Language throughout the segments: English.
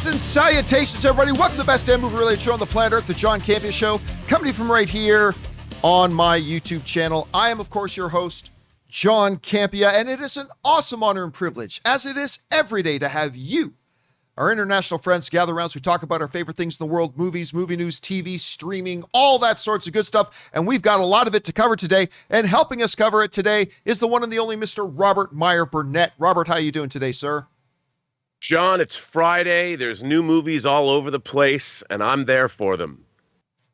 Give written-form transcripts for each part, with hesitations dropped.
Greetings and salutations, everybody. Welcome to the best damn movie-related show on the planet Earth, the John Campea Show, coming from right here on my YouTube channel. I am, of course, your host, John Campea, and it is an awesome honor and privilege, as it is every day, to have you, our international friends, gather around as we talk about our favorite things in the world, movies, movie news, TV, streaming, all that sorts of good stuff, and we've got a lot of it to cover today, and helping us cover it today is the one and the only Mr. Robert Meyer Burnett. Robert, how are you doing today, sir? John, it's Friday. There's new movies all over the place, and I'm there for them.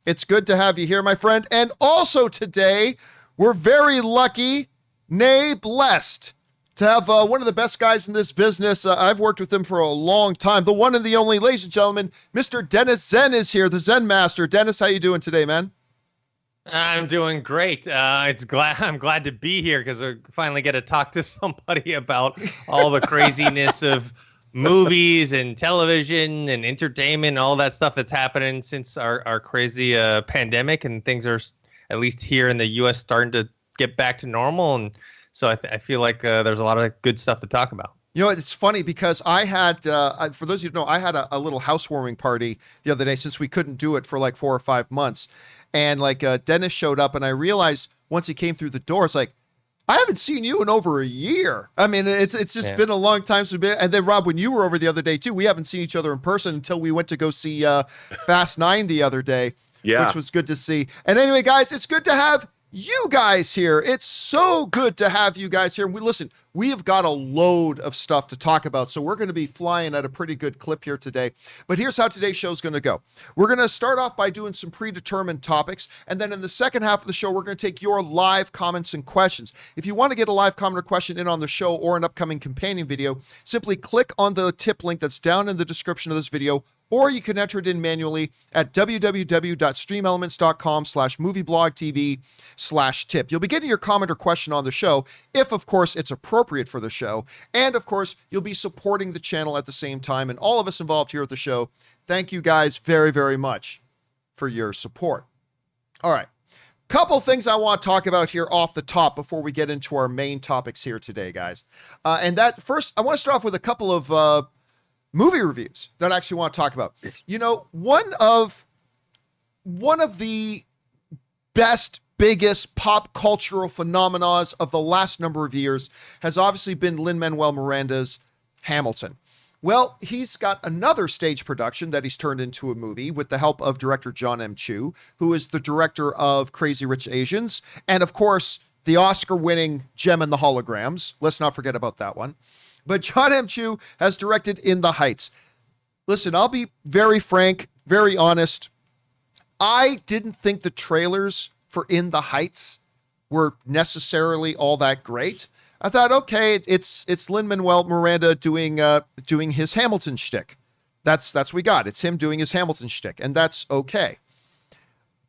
It's good to have you here, my friend. And also today, we're very lucky, nay, blessed, to have one of the best guys in this business. I've worked with him for a long time. The one and the only, ladies and gentlemen, Mr. Dennis Zen is here, the Zen Master. Dennis, how you doing today, man? I'm doing great. I'm glad to be here because I finally get to talk to somebody about all the craziness of movies and television and entertainment, all that stuff that's happening since our crazy pandemic, and things are, at least here in the U.S., starting to get back to normal. And so I feel like there's a lot of good stuff to talk about. You know, it's funny because I had, for those of you who know, I had a little housewarming party the other day since we couldn't do it for like 4 or 5 months. And like Dennis showed up, and I realized once he came through the door, it's like, I haven't seen you in over a year. I mean, it's just been a long time since we've been. And then Rob, when you were over the other day too, we haven't seen each other in person until we went to go see Fast 9 the other day, which was good to see. And anyway, guys, it's good to have you guys here. It's so good to have you guys here. We have got a load of stuff to talk about, so we're going to be flying at a pretty good clip here today. But here's how today's show is going to go. We're going to start off by doing some predetermined topics, and then in the second half of the show, we're going to take your live comments and questions. If you want to get a live comment or question in on the show or an upcoming companion video, simply click on the tip link that's down in the description of this video, or you can enter it in manually at www.streamelements.com/movieblogtv/tip. You'll be getting your comment or question on the show, if of course it's appropriate for the show. And of course, you'll be supporting the channel at the same time. And all of us involved here at the show, thank you guys very, very much for your support. All right. Couple things I want to talk about here off the top before we get into our main topics here today, guys. And that first, I want to start off with a couple of movie reviews that I actually want to talk about. You know, one of the best, biggest pop cultural phenomena of the last number of years has obviously been Lin-Manuel Miranda's Hamilton. Well, he's got another stage production that he's turned into a movie with the help of director John M. Chu, who is the director of Crazy Rich Asians, and of course, the Oscar-winning Gem and the Holograms. Let's not forget about that one. But John M. Chu has directed In the Heights. Listen, I'll be very frank, very honest. I didn't think the trailers for In the Heights were necessarily all that great. I thought, okay, it's Lin-Manuel Miranda doing his Hamilton shtick. That's what we got. It's him doing his Hamilton shtick, and that's okay.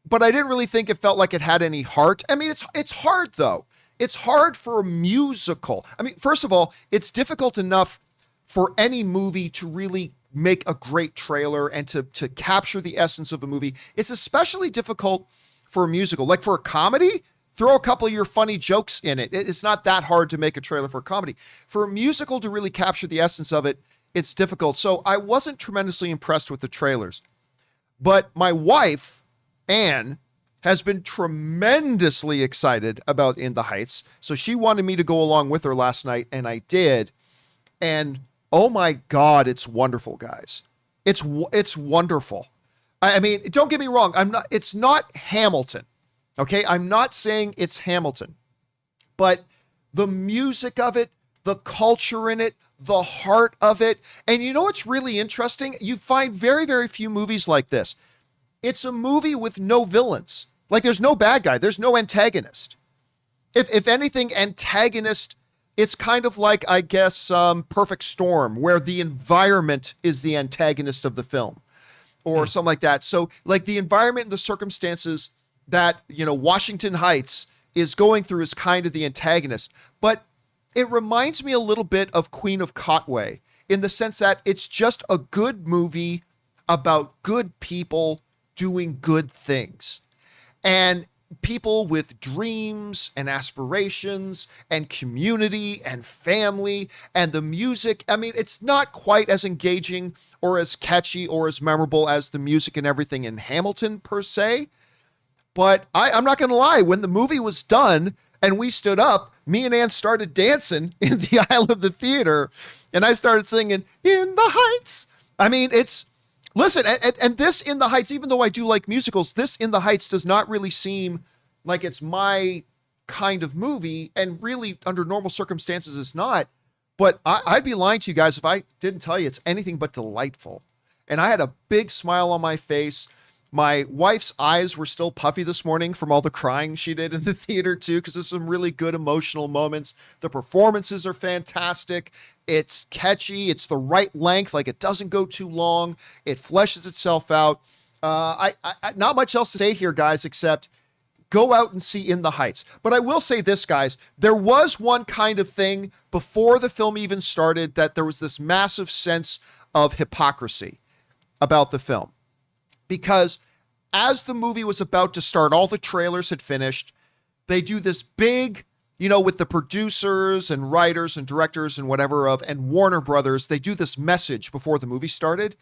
But I didn't really think it felt like it had any heart. I mean, it's hard though. It's hard for a musical. I mean, first of all, it's difficult enough for any movie to really make a great trailer and to capture the essence of a movie. It's especially difficult for a musical. Like for a comedy, throw a couple of your funny jokes in it. It's not that hard to make a trailer for a comedy. For a musical to really capture the essence of it, it's difficult. So I wasn't tremendously impressed with the trailers. But my wife, Anne, has been tremendously excited about In the Heights. So she wanted me to go along with her last night, and I did. And oh my God, it's wonderful, guys. It's wonderful. I mean, don't get me wrong. It's not Hamilton. Okay. I'm not saying it's Hamilton, but the music of it, the culture in it, the heart of it. And you know, what's really interesting? You find very, very few movies like this. It's a movie with no villains. Like there's no bad guy. There's no antagonist. If anything, antagonist, it's kind of like, I guess, Perfect Storm, where the environment is the antagonist of the film or something like that. So like the environment and the circumstances that, you know, Washington Heights is going through is kind of the antagonist. But it reminds me a little bit of Queen of Katwe in the sense that it's just a good movie about good people doing good things. And people with dreams and aspirations and community and family, and the music. I mean, it's not quite as engaging or as catchy or as memorable as the music and everything in Hamilton per se. But I'm not going to lie, when the movie was done and we stood up, me and Ann started dancing in the aisle of the theater, and I started singing In the Heights. I mean, listen, and this In the Heights, even though I do like musicals, this In the Heights does not really seem like it's my kind of movie, and really under normal circumstances it's not. But I'd be lying to you guys if I didn't tell you it's anything but delightful. And I had a big smile on my face. My wife's eyes were still puffy this morning from all the crying she did in the theater too, because there's some really good emotional moments. The performances are fantastic. It's catchy. It's the right length. Like, it doesn't go too long. It fleshes itself out. I not much else to say here, guys, except go out and see In the Heights. But I will say this, guys, there was one kind of thing before the film even started, that there was this massive sense of hypocrisy about the film. Because as the movie was about to start, all the trailers had finished. They do this big, with the producers and writers and directors and whatever and Warner Brothers, they do this message before the movie started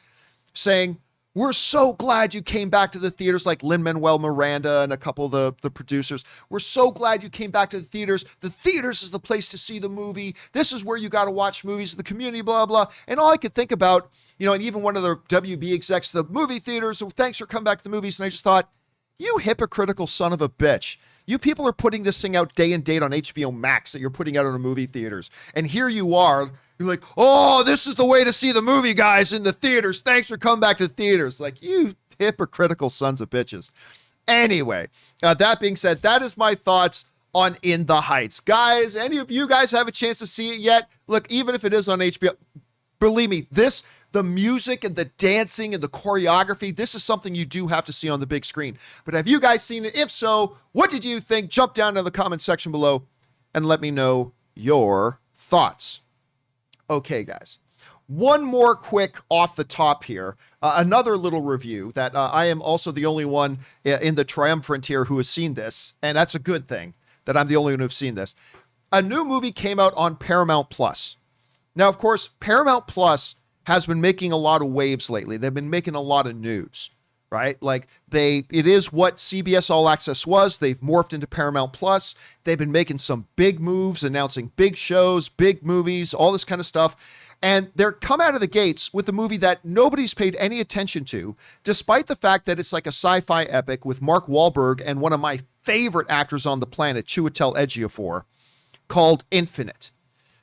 saying, "We're so glad you came back to the theaters," like Lin-Manuel Miranda and a couple of the producers. "We're so glad you came back to the theaters. The theaters is the place to see the movie. This is where you got to watch movies in the community, blah, blah." And all I could think about, and even one of the WB execs, the movie theaters, "So thanks for coming back to the movies." And I just thought, you hypocritical son of a bitch. You people are putting this thing out day and date on HBO Max that you're putting out in the movie theaters. And here you are, you're like, "Oh, this is the way to see the movie, guys, in the theaters. Thanks for coming back to the theaters." Like, you hypocritical sons of bitches. Anyway, that being said, that is my thoughts on In the Heights. Guys, any of you guys have a chance to see it yet? Look, even if it is on HBO, believe me, the music and the dancing and the choreography, this is something you do have to see on the big screen. But have you guys seen it? If so, what did you think? Jump down to the comment section below and let me know your thoughts. Okay, guys. One more quick off the top here. Another little review that I am also the only one in the triumvirate here who has seen this. And that's a good thing that I'm the only one who's seen this. A new movie came out on Paramount Plus. Now, of course, Paramount Plus has been making a lot of waves lately. They've been making a lot of news, right? Like, it is what CBS All Access was. They've morphed into Paramount Plus. They've been making some big moves, announcing big shows, big movies, all this kind of stuff. And they're come out of the gates with a movie that nobody's paid any attention to, despite the fact that it's like a sci-fi epic with Mark Wahlberg and one of my favorite actors on the planet, Chiwetel Ejiofor, called Infinite.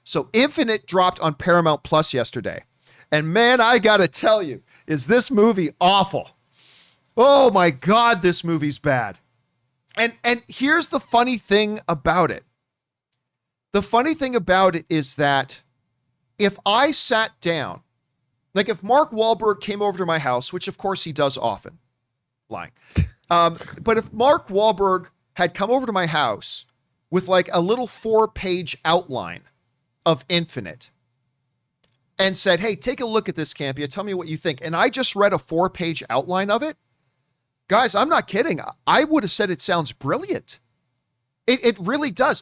So Infinite dropped on Paramount Plus yesterday. And man, I gotta tell you, is this movie awful. Oh my God, this movie's bad. And here's the funny thing about it. The funny thing about it is that if I sat down, like if Mark Wahlberg came over to my house, which of course he does often, lying. But if Mark Wahlberg had come over to my house with like a little 4-page outline of Infinite, and said, "Hey, take a look at this, Campea. Tell me what you think." And I just read a 4-page outline of it. Guys, I'm not kidding. I would have said it sounds brilliant. It really does.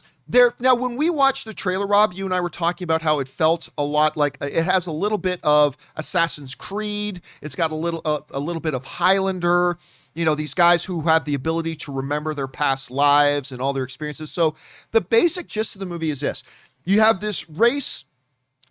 Now, when we watched the trailer, Rob, you and I were talking about how it felt a lot like it has a little bit of Assassin's Creed. It's got a little bit of Highlander. These guys who have the ability to remember their past lives and all their experiences. So the basic gist of the movie is this: you have this race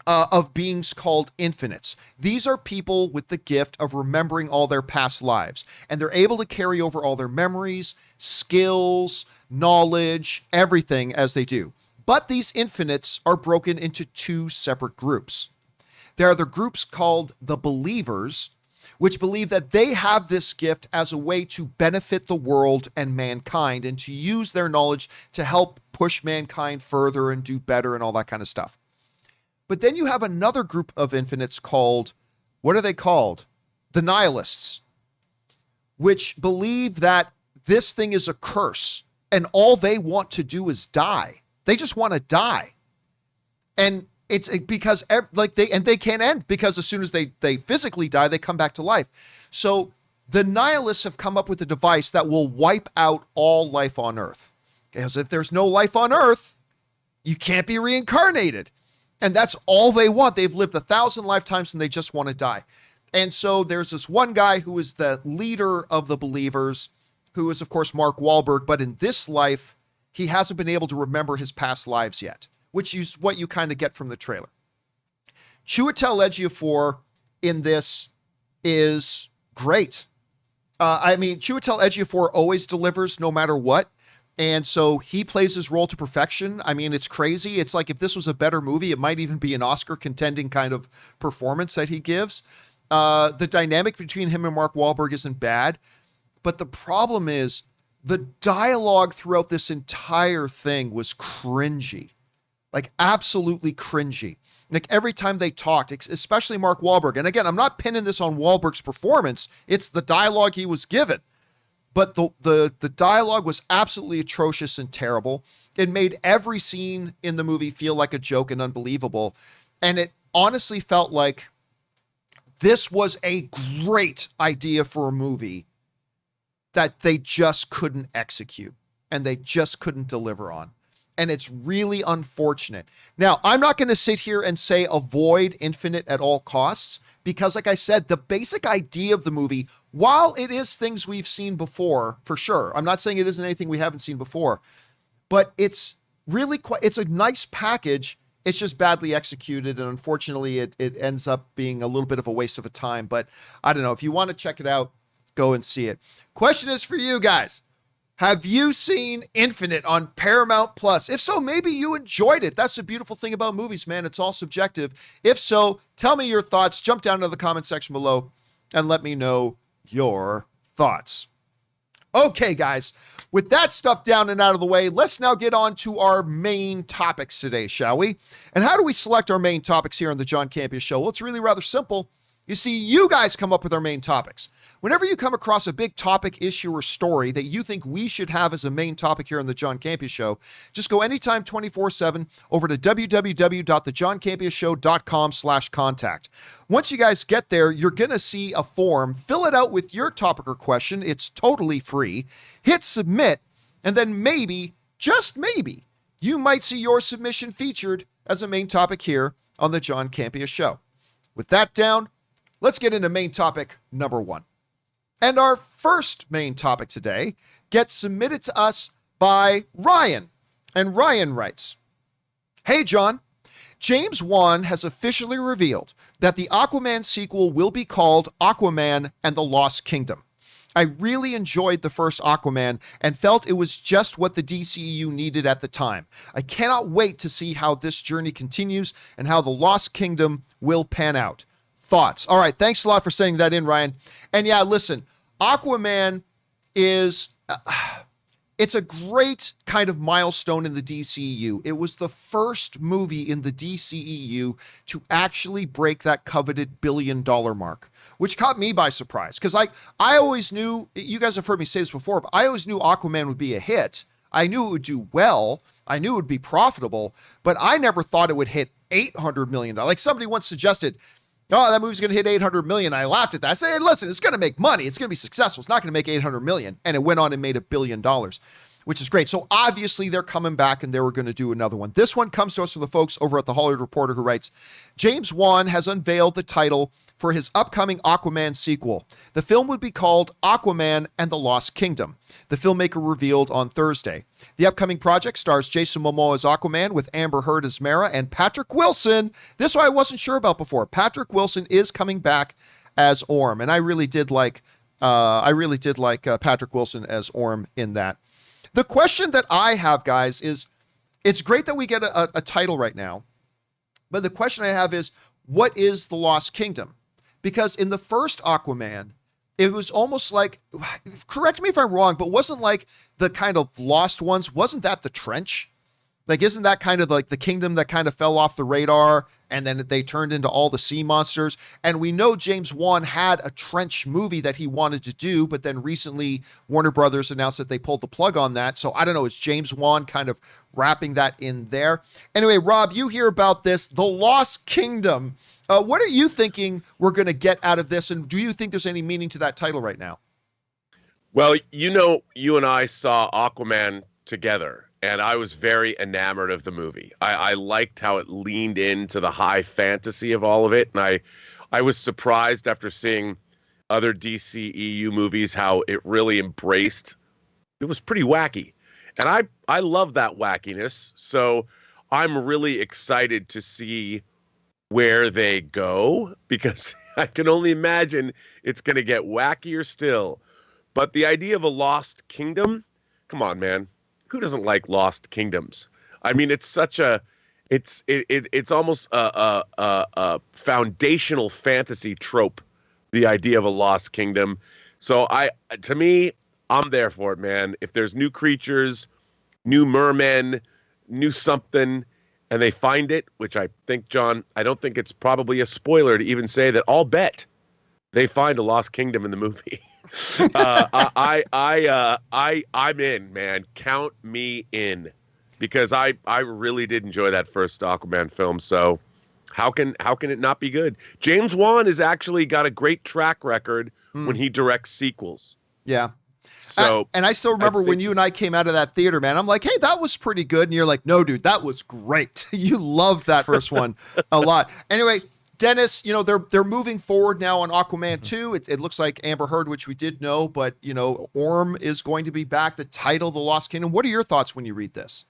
of beings called infinites. These are people with the gift of remembering all their past lives, and they're able to carry over all their memories, skills, knowledge, everything as they do. But these infinites are broken into 2 separate groups. There are the groups called the believers, which believe that they have this gift as a way to benefit the world and mankind, and to use their knowledge to help push mankind further and do better and all that kind of stuff. But then you have another group of infinites called, what are they called? The nihilists, which believe that this thing is a curse and all they want to do is die. They just want to die. And it's because they can't end, because as soon as they physically die, they come back to life. So the nihilists have come up with a device that will wipe out all life on Earth. Because if there's no life on Earth, you can't be reincarnated. And that's all they want. They've lived 1,000 lifetimes and they just want to die. And so there's this one guy who is the leader of the believers, who is, of course, Mark Wahlberg. But in this life, he hasn't been able to remember his past lives yet, which is what you kind of get from the trailer. Chiwetel Ejiofor in this is great. Chiwetel Ejiofor always delivers no matter what. And so he plays his role to perfection. I mean, it's crazy. It's like if this was a better movie, it might even be an Oscar contending kind of performance that he gives. The dynamic between him and Mark Wahlberg isn't bad. But the problem is the dialogue throughout this entire thing was cringy. Like absolutely cringy. Like every time they talked, especially Mark Wahlberg. And again, I'm not pinning this on Wahlberg's performance. It's the dialogue he was given. But the dialogue was absolutely atrocious and terrible. It made every scene in the movie feel like a joke and unbelievable. And it honestly felt like this was a great idea for a movie that they just couldn't execute and they just couldn't deliver on. And it's really unfortunate. Now, I'm not going to sit here and say avoid Infinite at all costs, because like I said, the basic idea of the movie, while it is things we've seen before, for sure, I'm not saying it isn't anything we haven't seen before, but it's really it's a nice package. It's just badly executed. And unfortunately, it ends up being a little bit of a waste of a time. But I don't know. If you want to check it out, go and see it. Question is for you guys. Have you seen Infinite on Paramount Plus? If so, maybe you enjoyed it. That's the beautiful thing about movies, man. It's all subjective. If so, tell me your thoughts. Jump down to the comment section below and let me know your thoughts. Okay, guys. With that stuff down and out of the way, let's now get on to our main topics today, shall we? And how do we select our main topics here on the John Campea Show? Well, it's really rather simple. You see, you guys come up with our main topics. Whenever you come across a big topic, issue, or story that you think we should have as a main topic here on the John Campea Show, just go anytime 24/7 over to www.thejohncampeashow.com/contact. Once you guys get there, you're going to see a form. Fill it out with your topic or question. It's totally free. Hit submit, and then maybe, just maybe, you might see your submission featured as a main topic here on the John Campea Show. With that down, let's get into main topic number 1. And our first main topic today gets submitted to us by Ryan. And Ryan writes, "Hey, John, James Wan has officially revealed that the Aquaman sequel will be called Aquaman and the Lost Kingdom. I really enjoyed the first Aquaman and felt it was just what the DCEU needed at the time. I cannot wait to see how this journey continues and how the Lost Kingdom will pan out. Thoughts?" All right, thanks a lot for sending that in, Ryan. And yeah, listen, Aquaman is, it's a great kind of milestone in the DCEU. It was the first movie in the DCEU to actually break that coveted $1 billion mark, which caught me by surprise. Because I always knew, you guys have heard me say this before, but I always knew Aquaman would be a hit. I knew it would do well. I knew it would be profitable, but I never thought it would hit $800 million. Like somebody once suggested, oh, that movie's going to hit 800 million. I laughed at that. I said, hey, listen, it's going to make money. It's going to be successful. It's not going to make 800 million. And it went on and made $1 billion, which is great. So obviously they're coming back and they were going to do another one. This one comes to us from the folks over at the Hollywood Reporter, who writes, James Wan has unveiled the title for his upcoming Aquaman sequel. The film would be called Aquaman and the Lost Kingdom. The filmmaker revealed on Thursday. The upcoming project stars Jason Momoa as Aquaman with Amber Heard as Mera and Patrick Wilson. This one I wasn't sure about before. Patrick Wilson is coming back as Orm, and I really did like Patrick Wilson as Orm in that. The question that I have, guys, is it's great that we get a title right now, but the question I have is, what is the Lost Kingdom? Because in the first Aquaman, it was almost like, correct me if I'm wrong, but wasn't like the kind of Lost ones, wasn't that the trench? Like, isn't that kind of like the kingdom that kind of fell off the radar and then they turned into all the sea monsters? And we know James Wan had a trench movie that he wanted to do, but then recently Warner Brothers announced that they pulled the plug on that. So I don't know, is James Wan kind of wrapping that in there? Anyway, Rob, you hear about this, The Lost Kingdom. What are you thinking we're going to get out of this? And do you think there's any meaning to that title right now? Well, you and I saw Aquaman together, and I was very enamored of the movie. I liked how it leaned into the high fantasy of all of it, and I was surprised after seeing other DCEU movies how it really embraced. It was pretty wacky, and I love that wackiness. So I'm really excited to see where they go, because I can only imagine it's going to get wackier still. But the idea of a lost kingdom, come on, man. Who doesn't like lost kingdoms? I mean, it's such it's almost a foundational fantasy trope, the idea of a lost kingdom. So to me, I'm there for it, man. If there's new creatures, new mermen, new something, and they find it, which I think, John, I don't think it's probably a spoiler to even say that I'll bet they find a lost kingdom in the movie. I'm in, man. Count me in, because I really did enjoy that first Aquaman film. So how can it not be good? James Wan has actually got a great track record when he directs sequels. Yeah. So and I still remember when you and I came out of that theater, man, I'm like, hey, that was pretty good. And you're like, no, dude, that was great. You loved that first one a lot. Anyway, Dennis, they're moving forward now on Aquaman 2. It looks like Amber Heard, which we did know, but, Orm is going to be back. The title, The Lost Kingdom. What are your thoughts when you read this?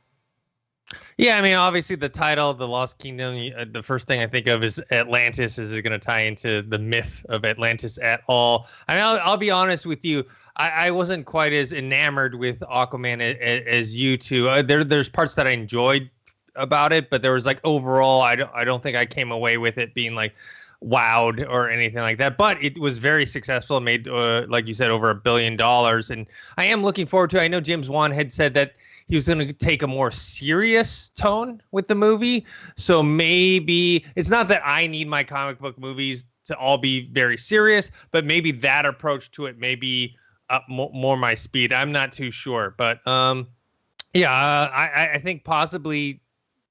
Yeah, I mean, obviously the title, The Lost Kingdom, the first thing I think of is Atlantis. Is it going to tie into the myth of Atlantis at all? I mean, I'll be honest with you. I wasn't quite as enamored with Aquaman as you two. There's parts that I enjoyed about it, but there was like overall, I don't think I came away with it being like wowed or anything like that. But it was very successful. It made, like you said, over $1 billion. And I am looking forward to it. I know James Wan had said that he was going to take a more serious tone with the movie. So maybe it's not that I need my comic book movies to all be very serious, but maybe that approach to it may be more my speed. I'm not too sure, but I think possibly,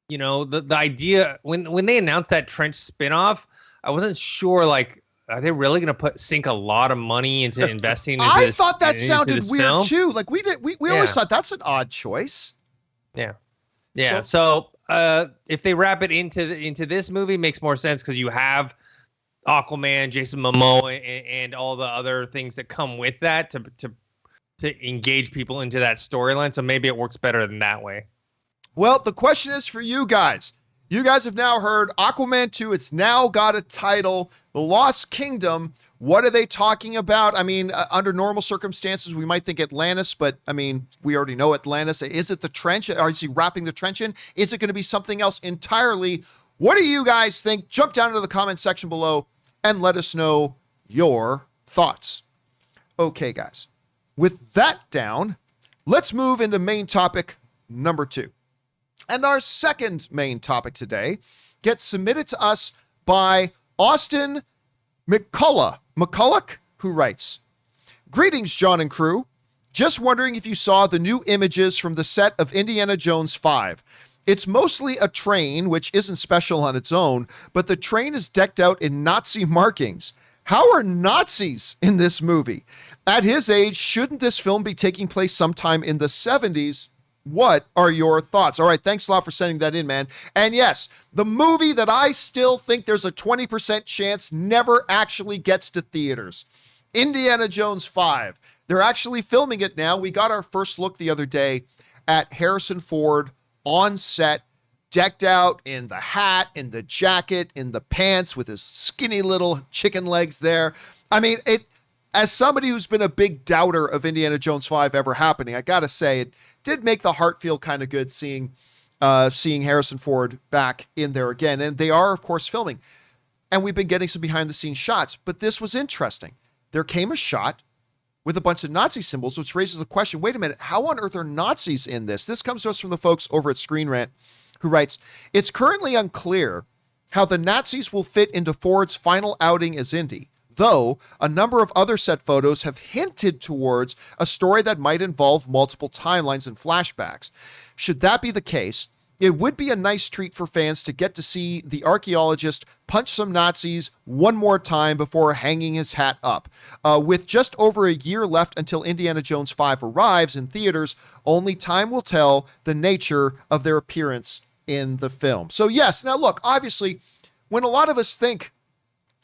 the idea when they announced that Trench spinoff, I wasn't sure, like, are they really going to sink a lot of money into investing into I this? thought that sounded weird film? too. Like we always thought that's an odd choice. Yeah. So if they wrap it into this movie, it makes more sense because you have Aquaman, Jason Momoa, and all the other things that come with that to engage people into that storyline. So maybe it works better than that way. Well, the question is for you guys. You guys have now heard Aquaman 2. It's now got a title, The Lost Kingdom. What are they talking about? I mean, under normal circumstances, we might think Atlantis, but I mean, we already know Atlantis. Is it the trench? Or is he wrapping the trench in? Is it going to be something else entirely? What do you guys think? Jump down into the comment section below and let us know your thoughts. Okay, guys. With that down, let's move into main topic number 2. And our second main topic today gets submitted to us by Austin McCulloch, who writes, "Greetings, John and crew. Just wondering if you saw the new images from the set of Indiana Jones 5. It's mostly a train, which isn't special on its own, but the train is decked out in Nazi markings. How are Nazis in this movie? At his age, shouldn't this film be taking place sometime in the 70s? What are your thoughts?" All right, thanks a lot for sending that in, man. And yes, the movie that I still think there's a 20% chance never actually gets to theaters. Indiana Jones 5. They're actually filming it now. We got our first look the other day at Harrison Ford on set, decked out in the hat, in the jacket, in the pants, with his skinny little chicken legs there. I mean, as somebody who's been a big doubter of Indiana Jones 5 ever happening, I gotta say, it did make the heart feel kind of good seeing Harrison Ford back in there again. And they are, of course, filming. And we've been getting some behind the scenes shots, but this was interesting. There came a shot with a bunch of Nazi symbols, which raises the question, wait a minute, how on earth are Nazis in this? This comes to us from the folks over at Screen Rant, who writes, it's currently unclear how the Nazis will fit into Ford's final outing as Indy, though a number of other set photos have hinted towards a story that might involve multiple timelines and flashbacks. Should that be the case, it would be a nice treat for fans to get to see the archaeologist punch some Nazis one more time before hanging his hat up. With just over a year left until Indiana Jones 5 arrives in theaters, only time will tell the nature of their appearance in the film. So yes, now look, obviously, when a lot of us think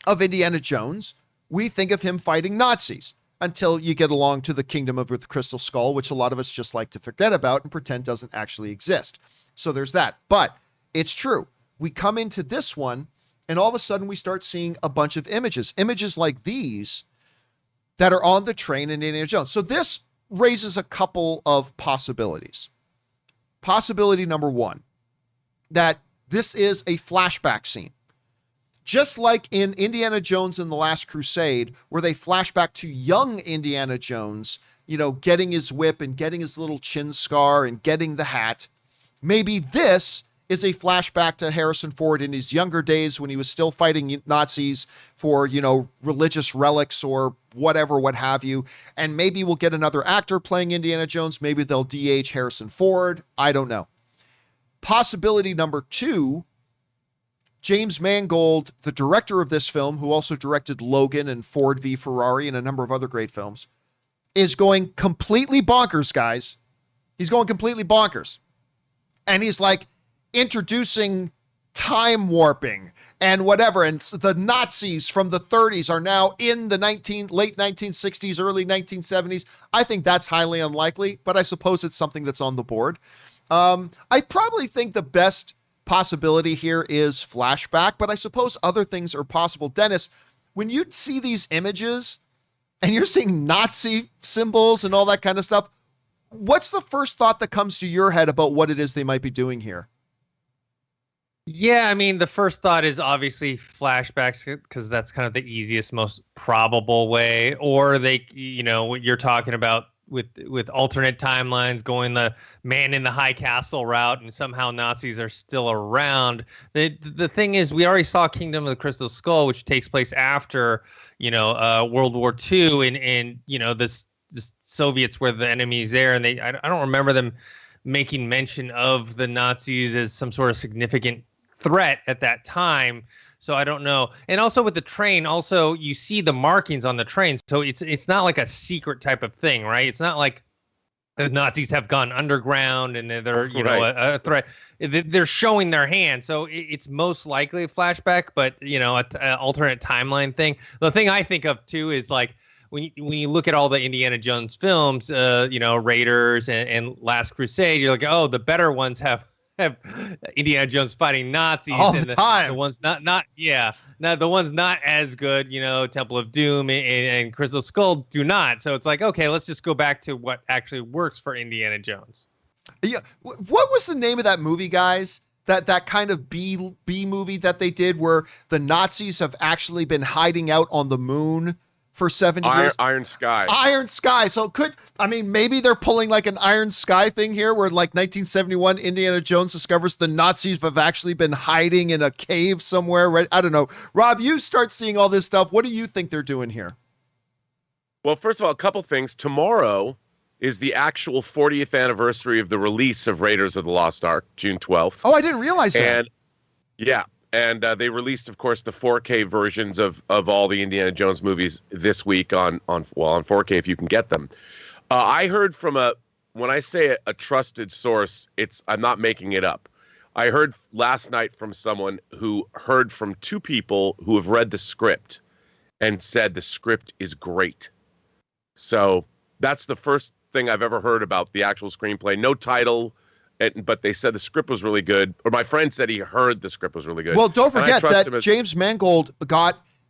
of Indiana Jones, we think of him fighting Nazis until you get along to the Kingdom of the Crystal Skull, which a lot of us just like to forget about and pretend doesn't actually exist. So there's that. But it's true. We come into this one, and all of a sudden we start seeing a bunch of images like these that are on the train in Indiana Jones. So this raises a couple of possibilities. Possibility number one, that this is a flashback scene. Just like in Indiana Jones and the Last Crusade, where they flash back to young Indiana Jones, getting his whip and getting his little chin scar and getting the hat. Maybe this is a flashback to Harrison Ford in his younger days when he was still fighting Nazis for, religious relics or whatever, what have you. And maybe we'll get another actor playing Indiana Jones. Maybe they'll DH Harrison Ford. I don't know. Possibility number two, James Mangold, the director of this film, who also directed Logan and Ford v Ferrari and a number of other great films, is going completely bonkers, guys. He's going completely bonkers. And he's like introducing time warping and whatever. And the Nazis from the 30s are now in the late 1960s, early 1970s. I think that's highly unlikely, but I suppose it's something that's on the board. I probably think the best possibility here is flashback, but I suppose other things are possible. Dennis, when you see these images and you're seeing Nazi symbols and all that kind of stuff, what's the first thought that comes to your head about what it is they might be doing here? Yeah, I mean, the first thought is obviously flashbacks because that's kind of the easiest, most probable way. Or they, what you're talking about with alternate timelines, going the man in the high castle route, and somehow Nazis are still around. The thing is, we already saw Kingdom of the Crystal Skull, which takes place after, World War II, and the Soviets were the enemies there, and I don't remember them making mention of the Nazis as some sort of significant threat at that time. So I don't know. And also with the train, also you see the markings on the train. So it's not like a secret type of thing, right? It's not like the Nazis have gone underground and they're, Right. a threat. They're showing their hand. So it's most likely a flashback, but, an alternate timeline thing. The thing I think of, too, is like when you look at all the Indiana Jones films, Raiders and Last Crusade, you're like, oh, the better ones have Indiana Jones fighting Nazis all the time. The ones the ones not as good, Temple of Doom and Crystal Skull do not. So it's like, okay, let's just go back to what actually works for Indiana Jones. Yeah. What was the name of that movie, guys? That kind of B movie that they did where the Nazis have actually been hiding out on the moon for 70 years. Iron Sky. Iron Sky. So maybe they're pulling like an Iron Sky thing here where like 1971 Indiana Jones discovers the Nazis have actually been hiding in a cave somewhere, right? I don't know. Rob, you start seeing all this stuff. What do you think they're doing here? Well, first of all, a couple things. Tomorrow is the actual 40th anniversary of the release of Raiders of the Lost Ark, June 12th. Oh, I didn't realize that. And yeah. And they released, of course, the 4K versions of all the Indiana Jones movies this week on 4K if you can get them. I heard from when I say a trusted source, I'm not making it up. I heard last night from someone who heard from two people who have read the script and said the script is great. So that's the first thing I've ever heard about the actual screenplay. No title. But they said the script was really good. Or my friend said he heard the script was really good. Well, don't forget that James Mangold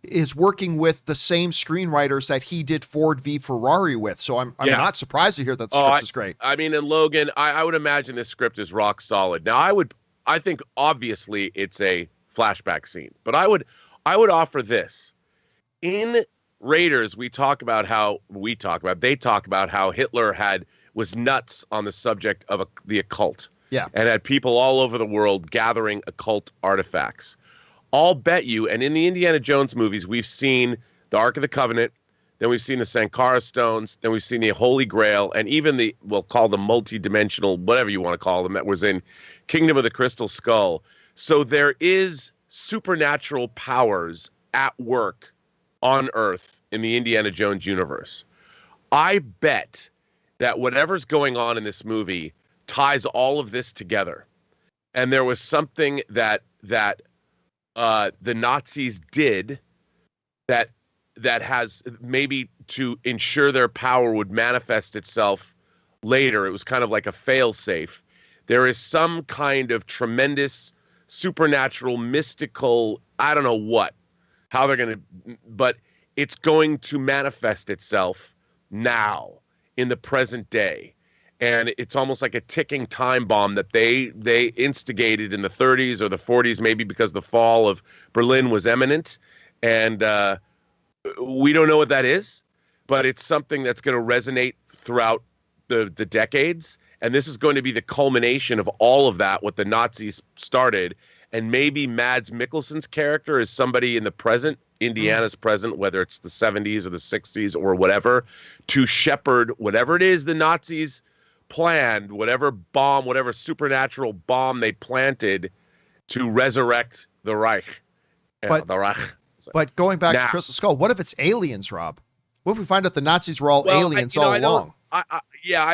is working with the same screenwriters that he did Ford v Ferrari with. So I'm not surprised to hear that the script is great. I mean, in Logan, I would imagine this script is rock solid. Now, I think obviously it's a flashback scene, but I would offer this. In Raiders, they talk about how Hitler was nuts on the subject of the occult. Yeah. And had people all over the world gathering occult artifacts. I'll bet you, and in the Indiana Jones movies, we've seen the Ark of the Covenant, then we've seen the Sankara stones, then we've seen the Holy Grail, and even we'll call them multi-dimensional, whatever you want to call them, that was in Kingdom of the Crystal Skull. So there is supernatural powers at work on Earth in the Indiana Jones universe. I bet that whatever's going on in this movie ties all of this together. And there was something that the Nazis did that has maybe to ensure their power would manifest itself later. It was kind of like a fail-safe. There is some kind of tremendous supernatural, mystical, I don't know how they're going to, but it's going to manifest itself now in the present day. And it's almost like a ticking time bomb that they instigated in the 30s or the 40s, maybe because the fall of Berlin was imminent. And we don't know what that is, but it's something that's going to resonate throughout the decades. And this is going to be the culmination of all of that, what the Nazis started. And maybe Mads Mikkelsen's character is somebody in the present, Indiana's present, whether it's the 70s or the 60s or whatever, to shepherd whatever it is the Nazis planned, whatever supernatural bomb they planted to resurrect the Reich. But going back to Crystal Skull, what if it's aliens, Rob? What if we find out the Nazis were all aliens all along? I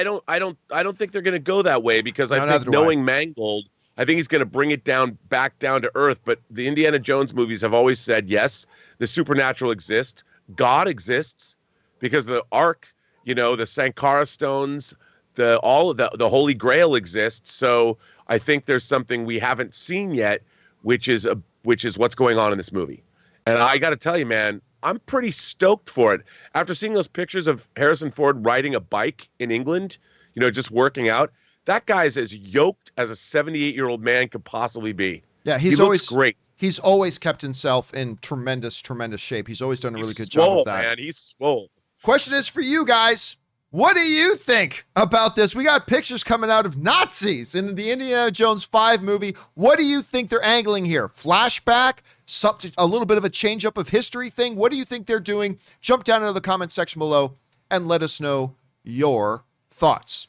don't think they're going to go that way, because I think knowing Mangold, I think he's going to bring it back down to earth. But the Indiana Jones movies have always said, yes, the supernatural exists. God exists, because the Ark, the Sankara stones, the Holy Grail exists. So I think there's something we haven't seen yet, which is what's going on in this movie. And I got to tell you, man, I'm pretty stoked for it. After seeing those pictures of Harrison Ford riding a bike in England, just working out, that guy's as yoked as a 78-year-old man could possibly be. Yeah, he looks great. He's always kept himself in tremendous, tremendous shape. He's always done a really good job of that. Man, he's swole. Question is for you guys. What do you think about this? We got pictures coming out of Nazis in the Indiana Jones 5 movie. What do you think they're angling here? Flashback? Something, a little bit of a change up of history thing? What do you think they're doing? Jump down into the comment section below and let us know your thoughts.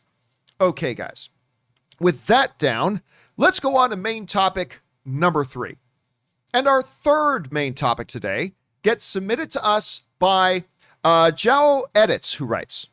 Okay, guys. With that down, let's go on to main topic number 3. And our third main topic today gets submitted to us by Jao Edits, who writes,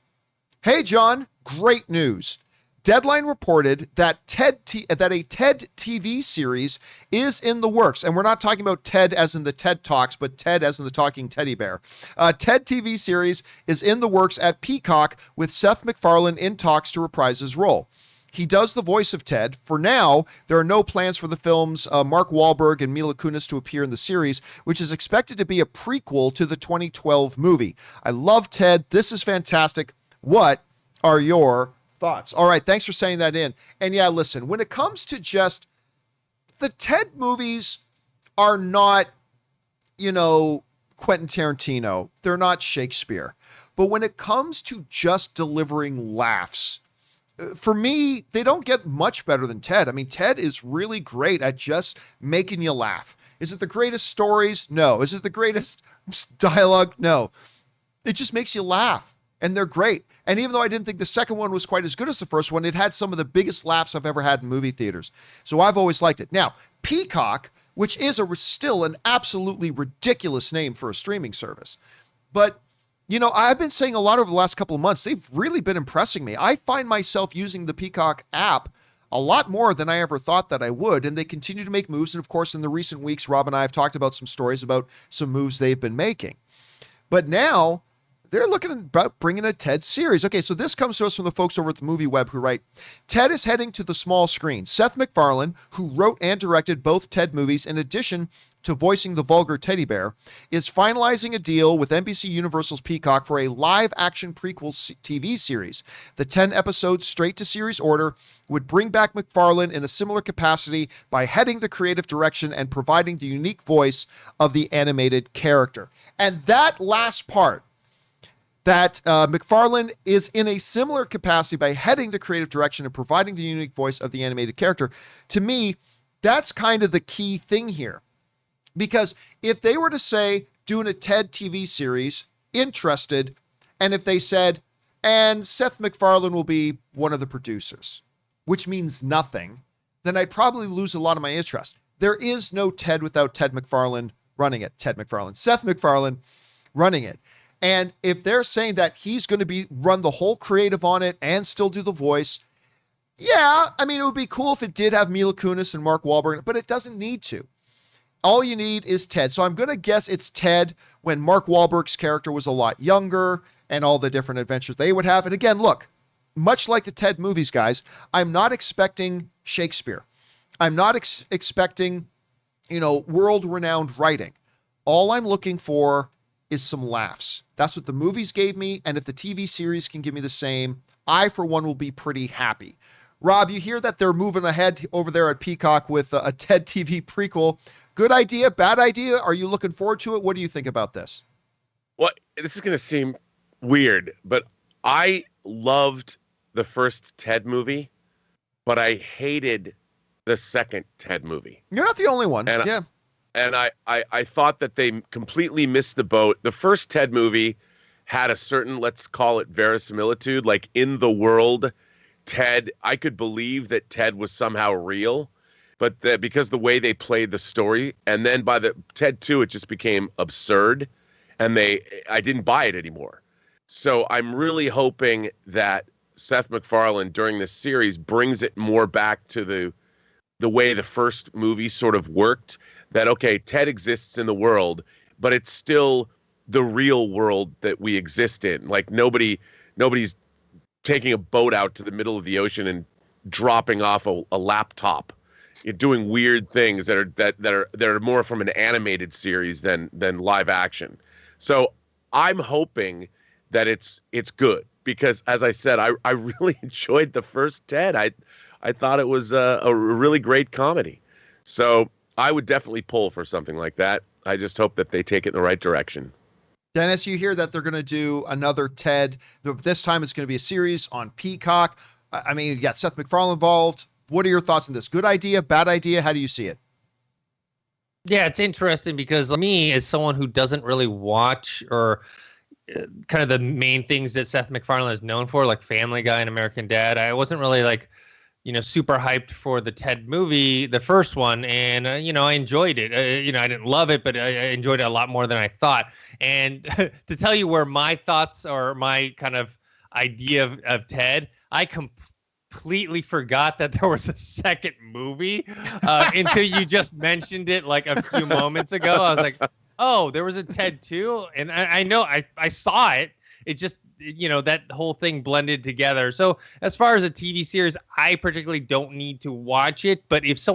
"Hey, John, great news. Deadline reported that a TED TV series is in the works." And we're not talking about TED as in the TED Talks, but TED as in the talking teddy bear. TED TV series is in the works at Peacock, with Seth MacFarlane in talks to reprise his role. He does the voice of Ted. For now, there are no plans for the film's Mark Wahlberg and Mila Kunis to appear in the series, which is expected to be a prequel to the 2012 movie. I love Ted. This is fantastic. What are your thoughts? All right, thanks for saying that in. And yeah, listen, when it comes to just the Ted movies are not, Quentin Tarantino. They're not Shakespeare. But when it comes to just delivering laughs, for me, they don't get much better than Ted. I mean, Ted is really great at just making you laugh. Is it the greatest stories? No. Is it the greatest dialogue? No. It just makes you laugh, and they're great. And even though I didn't think the second one was quite as good as the first one, it had some of the biggest laughs I've ever had in movie theaters. So I've always liked it. Now, Peacock, which is still an absolutely ridiculous name for a streaming service, but I've been saying a lot over the last couple of months, they've really been impressing me. I find myself using the Peacock app a lot more than I ever thought that I would, and they continue to make moves. And of course, in the recent weeks, Rob and I have talked about some stories about some moves they've been making. But now, they're looking about bringing a Ted series. Okay, so this comes to us from the folks over at the Movie Web who write, Ted is heading to the small screen. Seth MacFarlane, who wrote and directed both Ted movies, in addition to voicing the vulgar teddy bear, is finalizing a deal with NBC Universal's Peacock for a live-action prequel TV series. The 10 episodes straight-to-series order would bring back MacFarlane in a similar capacity by heading the creative direction and providing the unique voice of the animated character. And that last part, that MacFarlane is in a similar capacity by heading the creative direction and providing the unique voice of the animated character, to me, that's kind of the key thing here. Because if they were to say, doing a Ted TV series, interested, and if they said, and Seth MacFarlane will be one of the producers, which means nothing, then I'd probably lose a lot of my interest. There is no Ted without Ted MacFarlane running it. Seth MacFarlane running it. And if they're saying that he's going to run the whole creative on it and still do the voice, yeah, I mean, it would be cool if it did have Mila Kunis and Mark Wahlberg, but it doesn't need to. All you need is Ted. So I'm going to guess it's Ted when Mark Wahlberg's character was a lot younger and all the different adventures they would have. And again, look, much like the Ted movies, guys, I'm not expecting Shakespeare. I'm not expecting, world-renowned writing. All I'm looking for is some laughs. That's what the movies gave me, and if the TV series can give me the same, I, for one, will be pretty happy. Rob, you hear that they're moving ahead over there at Peacock with a TED TV prequel. Good idea, bad idea? Are you looking forward to it? What do you think about this? Well, this is going to seem weird, but I loved the first Ted movie, but I hated the second Ted movie. You're not the only one. Yeah. And I thought that they completely missed the boat. The first Ted movie had a certain, let's call it verisimilitude, like in the world, Ted, I could believe that Ted was somehow real, but because the way they played the story, and then by the Ted 2, it just became absurd, and I didn't buy it anymore. So I'm really hoping that Seth MacFarlane during this series brings it more back to the way the first movie sort of worked, that, okay, Ted exists in the world, but it's still the real world that we exist in. Like nobody's taking a boat out to the middle of the ocean and dropping off a laptop. You're doing weird things that are more from an animated series than live action. So I'm hoping that it's good, because as I said, I really enjoyed the first Ted. I thought it was a really great comedy. So I would definitely pull for something like that. I just hope that they take it in the right direction. Dennis, you hear that they're going to do another Ted. This time it's going to be a series on Peacock. I mean, you got Seth MacFarlane involved. What are your thoughts on this? Good idea, bad idea? How do you see it? Yeah, it's interesting because me, as someone who doesn't really watch or kind of the main things that Seth MacFarlane is known for, like Family Guy and American Dad, I wasn't really super hyped for the Ted movie, the first one. And, I enjoyed it. I didn't love it, but I enjoyed it a lot more than I thought. And to tell you where my thoughts or my kind of idea of Ted, I completely forgot that there was a second movie until you just mentioned it like a few moments ago. I was like, oh, there was a Ted 2. And I know I saw it. It just, that whole thing blended together. So as far as a TV series, I particularly don't need to watch it. But if a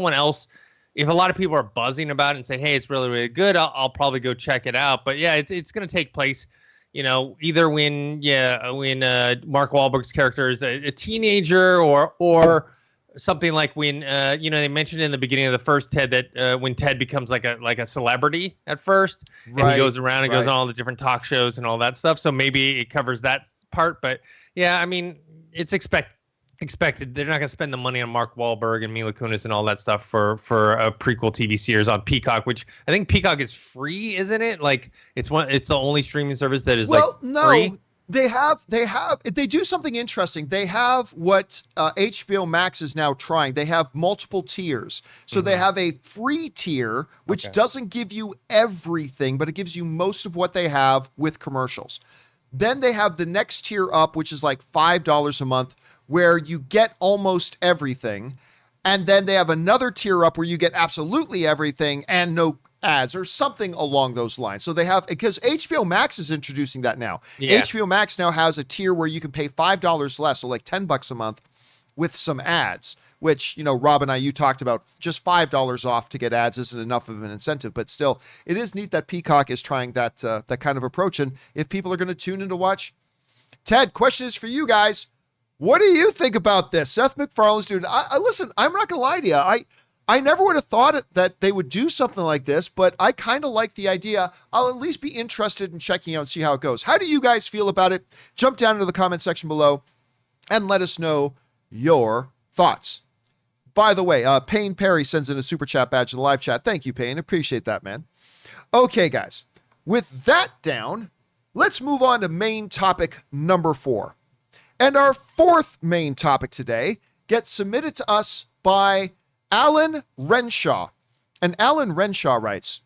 lot of people are buzzing about it and say, hey, it's really, really good, I'll probably go check it out. But yeah, it's going to take place, either when Mark Wahlberg's character is a teenager or something like when, they mentioned in the beginning of the first Ted that when Ted becomes like a celebrity at first, and he goes around and goes on all the different talk shows and all that stuff. So maybe it covers that part. But yeah, I mean, it's expected. They're not going to spend the money on Mark Wahlberg and Mila Kunis and all that stuff for a prequel TV series on Peacock, which I think Peacock is free, isn't it? Like it's the only streaming service that is free. They do something interesting. They have what HBO Max is now trying. They have multiple tiers. So they have a free tier, which doesn't give you everything, but it gives you most of what they have with commercials. Then they have the next tier up, which is like $5 a month, where you get almost everything. And then they have another tier up where you get absolutely everything and no ads or something along those lines. So they have, because HBO Max is introducing that now. Yeah. HBO Max now has a tier where you can pay $5 less, so like $10 a month with some ads, which, Rob and you talked about. Just $5 off to get ads isn't enough of an incentive, but still, it is neat that Peacock is trying that kind of approach. And if people are going to tune in to watch, Ted, question is for you guys. What do you think about this? Seth MacFarlane's doing. Listen, I'm not going to lie to you. I never would have thought that they would do something like this, but I kind of like the idea. I'll at least be interested in checking out and see how it goes. How do you guys feel about it? Jump down into the comment section below and let us know your thoughts. By the way, Payne Perry sends in a super chat badge in the live chat. Thank you, Payne. Appreciate that, man. Okay, guys. With that down, let's move on to main topic number 4. And our fourth main topic today gets submitted to us by Alan Renshaw. And Alan Renshaw writes,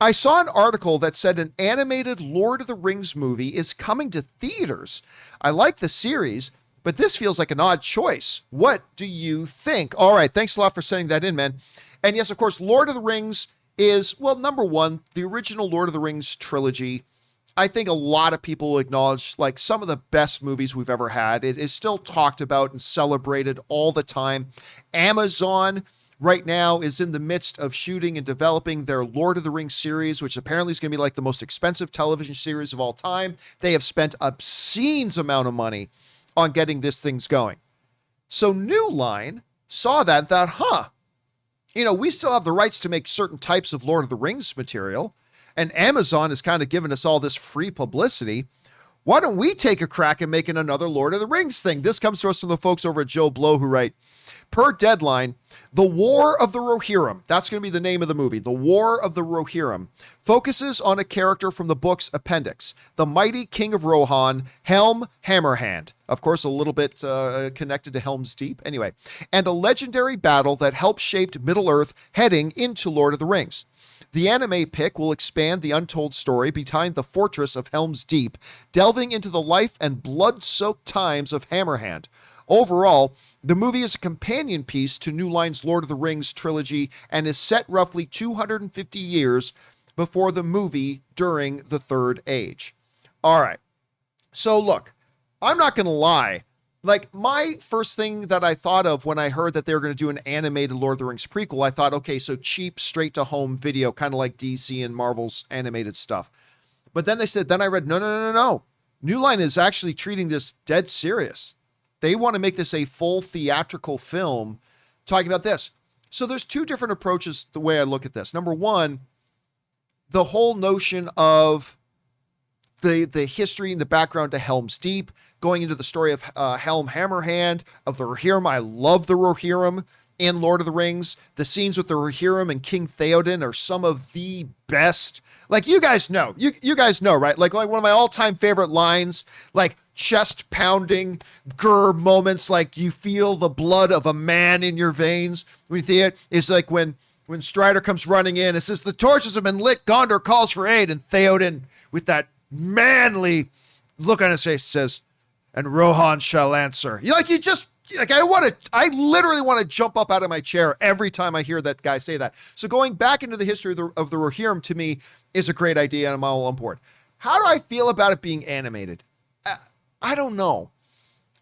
I saw an article that said an animated Lord of the Rings movie is coming to theaters. I like the series, but this feels like an odd choice. What do you think? All right, thanks a lot for sending that in, man. And yes, of course, Lord of the Rings is, well, number one, the original Lord of the Rings trilogy. I think a lot of people acknowledge like some of the best movies we've ever had. It is still talked about and celebrated all the time. Amazon right now is in the midst of shooting and developing their Lord of the Rings series, which apparently is going to be like the most expensive television series of all time. They have spent obscene amount of money on getting this thing's going. So New Line saw that and thought, we still have the rights to make certain types of Lord of the Rings material. And Amazon has kind of given us all this free publicity. Why don't we take a crack at making another Lord of the Rings thing? This comes to us from the folks over at Joe Blow who write, per Deadline, The War of the Rohirrim, that's going to be the name of the movie, The War of the Rohirrim, focuses on a character from the book's appendix, the mighty king of Rohan, Helm Hammerhand. Of course, a little bit connected to Helm's Deep. Anyway, and a legendary battle that helped shape Middle-earth heading into Lord of the Rings. The anime pick will expand the untold story behind the fortress of Helm's Deep, delving into the life and blood-soaked times of Hammerhand. Overall, the movie is a companion piece to New Line's Lord of the Rings trilogy and is set roughly 250 years before the movie during the Third Age. All right. So look, I'm not going to lie. Like, my first thing that I thought of when I heard that they were going to do an animated Lord of the Rings prequel, I thought, okay, so cheap, straight-to-home video, kind of like DC and Marvel's animated stuff. But then I read, no. New Line is actually treating this dead serious. They want to make this a full theatrical film talking about this. So there's two different approaches the way I look at this. Number one, the whole notion of the history and the background to Helm's Deep, going into the story of Helm Hammerhand, of the Rohirrim. I love the Rohirrim in Lord of the Rings. The scenes with the Rohirrim and King Theoden are some of the best. Like, you guys know. You guys know, right? Like one of my all-time favorite lines, like chest-pounding, grr moments, like you feel the blood of a man in your veins. When you see it, it's like when Strider comes running in, it says, the torches have been lit, Gondor calls for aid, and Theoden, with that manly look on his face, says, and Rohan shall answer. I literally want to jump up out of my chair every time I hear that guy say that. So going back into the history of the Rohirrim, to me, is a great idea, and I'm all on board. How do I feel about it being animated? I don't know.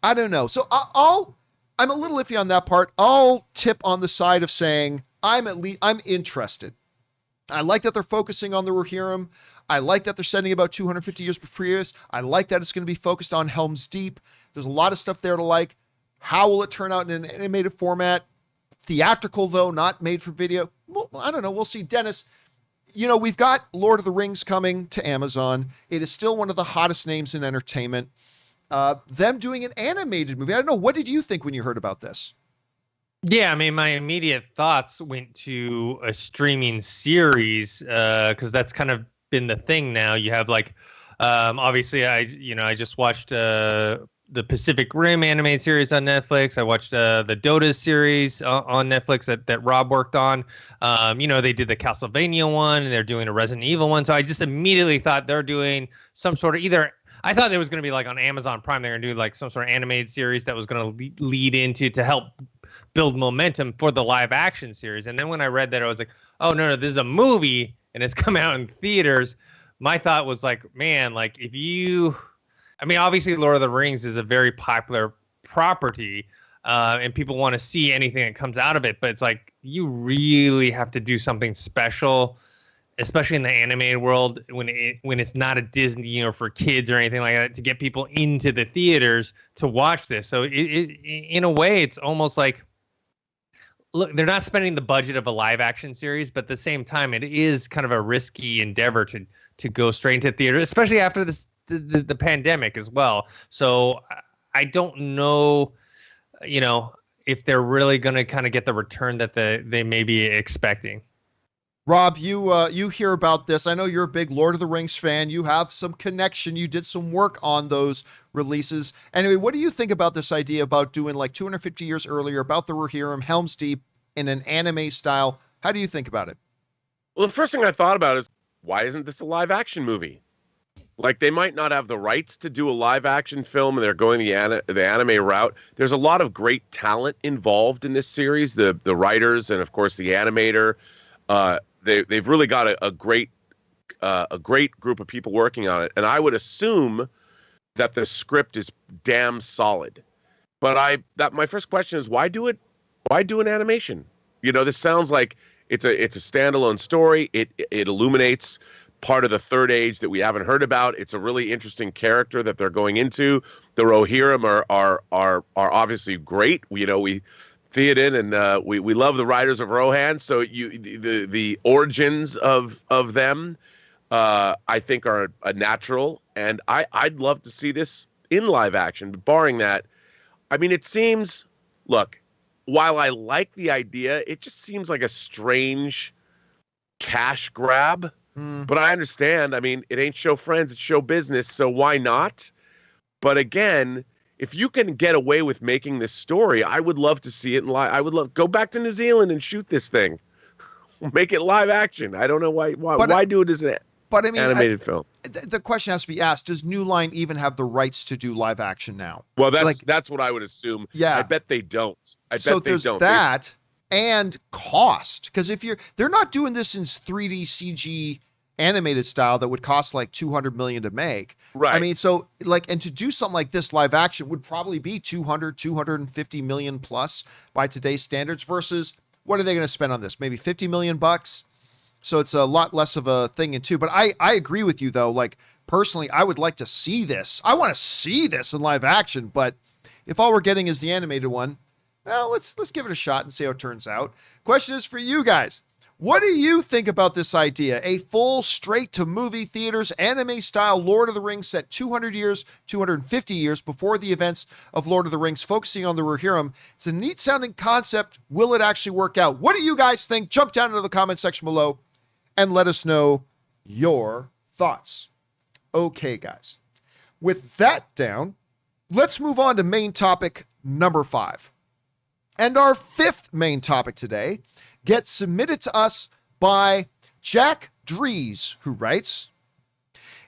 So I'm a little iffy on that part. I'll tip on the side of saying I'm interested. I like that they're focusing on the Rohirrim. I like that they're setting about 250 years previous. I like that it's going to be focused on Helm's Deep. There's a lot of stuff there to like. How will it turn out in an animated format? Theatrical, though, not made for video. Well, I don't know. We'll see. Dennis, we've got Lord of the Rings coming to Amazon. It is still one of the hottest names in entertainment. Them doing an animated movie. I don't know. What did you think when you heard about this? Yeah, I mean, my immediate thoughts went to a streaming series because that's kind of been the thing now. You have like, obviously, I just watched the Pacific Rim animated series on Netflix. I watched the Dota series on Netflix that Rob worked on. They did the Castlevania one, and they're doing a Resident Evil one. So I just immediately thought they're doing some sort of I thought it was going to be like on Amazon Prime. They're going to do like some sort of animated series that was going to lead into to help build momentum for the live action series. And then when I read that, I was like, oh, no, this is a movie and it's coming out in theaters. My thought was like, man, like obviously Lord of the Rings is a very popular property, and people want to see anything that comes out of it. But it's like, you really have to do something special, especially in the animated world, when it's not a Disney or for kids or anything like that, to get people into the theaters to watch this. So in a way, it's almost like, look, they're not spending the budget of a live action series, but at the same time, it is kind of a risky endeavor to go straight into theater, especially after the pandemic as well. So I don't know, if they're really going to kind of get the return that they may be expecting. Rob, you hear about this. I know you're a big Lord of the Rings fan. You have some connection. You did some work on those releases. Anyway, what do you think about this idea about doing like 250 years earlier, about the Rohirrim, Helm's Deep, in an anime style? How do you think about it? Well, the first thing I thought about is, why isn't this a live action movie? Like, they might not have the rights to do a live action film, and they're going the anime route. There's a lot of great talent involved in this series, the writers and of course the animator. They've really got a great group of people working on it, and I would assume that the script is damn solid. But my first question is, why do it? Why do an animation? This sounds like it's a standalone story. It illuminates part of the Third Age that we haven't heard about. It's a really interesting character that they're going into. The Rohirrim are obviously great. We Theoden, and we love the Riders of Rohan. So the origins of them, I think, are a natural, and I'd love to see this in live action. But barring that, I mean, it seems. Look, while I like the idea, it just seems like a strange cash grab. But I understand. I mean, it ain't show friends, it's show business. So why not? But again, if you can get away with making this story, I would love to see it in live. I would go back to New Zealand and shoot this thing. Make it live action. I don't know why do it as an animated film. The question has to be asked, does New Line even have the rights to do live action now? Well, that's what I would assume. Yeah. I bet they don't. So there's that and cost. Because they're not doing this in 3D CG animated style that would cost like $200 million to make. Right. I mean, so and to do something like this live action would probably be $250 million plus by today's standards, versus what are they going to spend on this? Maybe $50 million bucks. So it's a lot less of a thing in two. But I agree with you though. Like, personally, I would like to see this. I want to see this in live action, but if all we're getting is the animated one, well, let's give it a shot and see how it turns out. Question is for you guys. What do you think about this idea? A full straight-to-movie theaters anime-style Lord of the Rings set 250 years before the events of Lord of the Rings, focusing on the Rohirrim. It's a neat-sounding concept. Will it actually work out? What do you guys think? Jump down into the comment section below and let us know your thoughts. Okay, guys. With that down, let's move on to main topic number 5. And our 5th main topic today gets submitted to us by Jack Dries, who writes,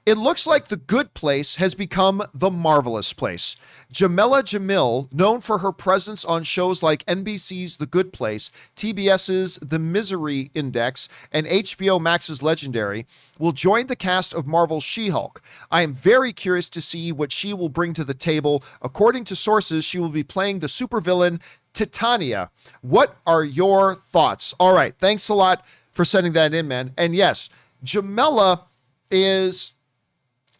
"It looks like The Good Place has become The Marvelous Place. Jamil, known for her presence on shows like NBC's The Good Place, TBS's The Misery Index, and HBO Max's Legendary, will join the cast of Marvel's She-Hulk. I am very curious to see what she will bring to the table. According to sources, she will be playing the supervillain Titania. What are your thoughts?" All right. Thanks a lot for sending that in, man. And yes, Jameela is,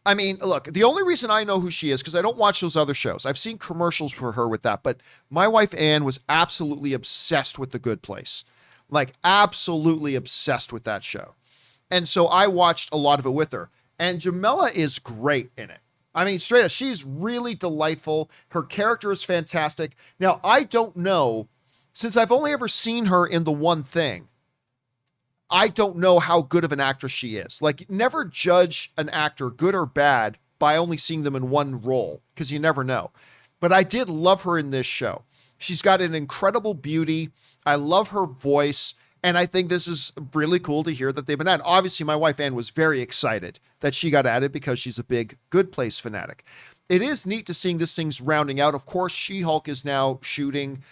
I mean, look, the only reason I know who she is because I don't watch those other shows. I've seen commercials for her with that, but my wife Ann was absolutely obsessed with The Good Place. Like, absolutely obsessed with that show. And so I watched a lot of it with her. And Jameela is great in it. I mean, straight up, she's really delightful. Her character is fantastic. Now, I don't know, since I've only ever seen her in The One Thing, I don't know how good of an actress she is. Like, never judge an actor, good or bad, by only seeing them in one role, because you never know. But I did love her in this show. She's got an incredible beauty. I love her voice. And I think this is really cool to hear that they've been added. Obviously, my wife Ann was very excited that she got added because she's a big Good Place fanatic. It is neat to seeing this thing's rounding out. Of course, She-Hulk is now shooting.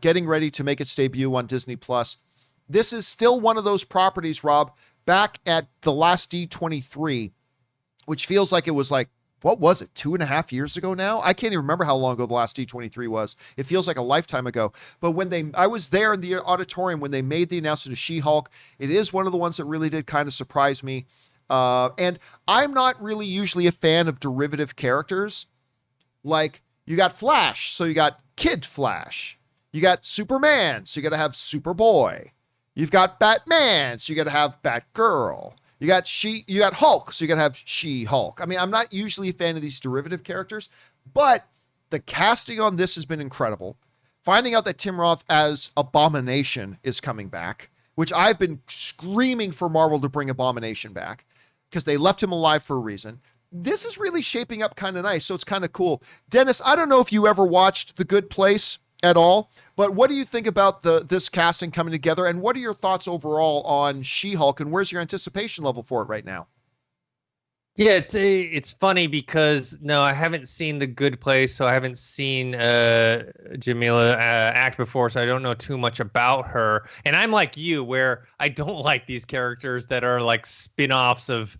getting ready to make its debut on Disney Plus. This is still one of those properties, Rob, back at the last D23, which feels like it was like, what was it, 2.5 years ago now? I can't even remember how long ago the last D23 was. It feels like a lifetime ago. But I was there in the auditorium when they made the announcement of She-Hulk. It is one of the ones that really did kind of surprise me. And I'm not really usually a fan of derivative characters. Like, you got Flash, so you got Kid Flash. You got Superman, so you got to have Superboy. You've got Batman, so you got to have Batgirl. You got Hulk, so you got to have She-Hulk. I mean, I'm not usually a fan of these derivative characters, but the casting on this has been incredible. Finding out that Tim Roth as Abomination is coming back, which I've been screaming for Marvel to bring Abomination back because they left him alive for a reason. This is really shaping up kind of nice, so it's kind of cool. Dennis, I don't know if you ever watched The Good Place at all, but what do you think about this casting coming together, and what are your thoughts overall on She-Hulk, and where's your anticipation level for it right now? Yeah, it's funny because, no, I haven't seen The Good Place, so I haven't seen Jameela act before, so I don't know too much about her. And I'm like you, where I don't like these characters that are like spin-offs of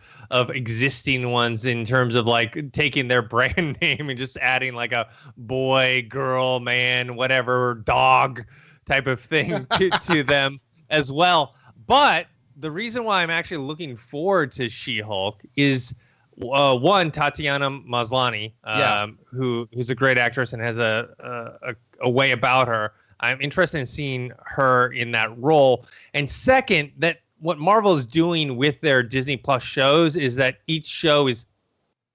existing ones, in terms of like taking their brand name and just adding like a boy, girl, man, whatever, dog type of thing to them as well. But the reason why I'm actually looking forward to She-Hulk is one, Tatiana Maslany, who's a great actress and has a way about her. I'm interested in seeing her in that role. And second, that what Marvel is doing with their Disney Plus shows is that each show is,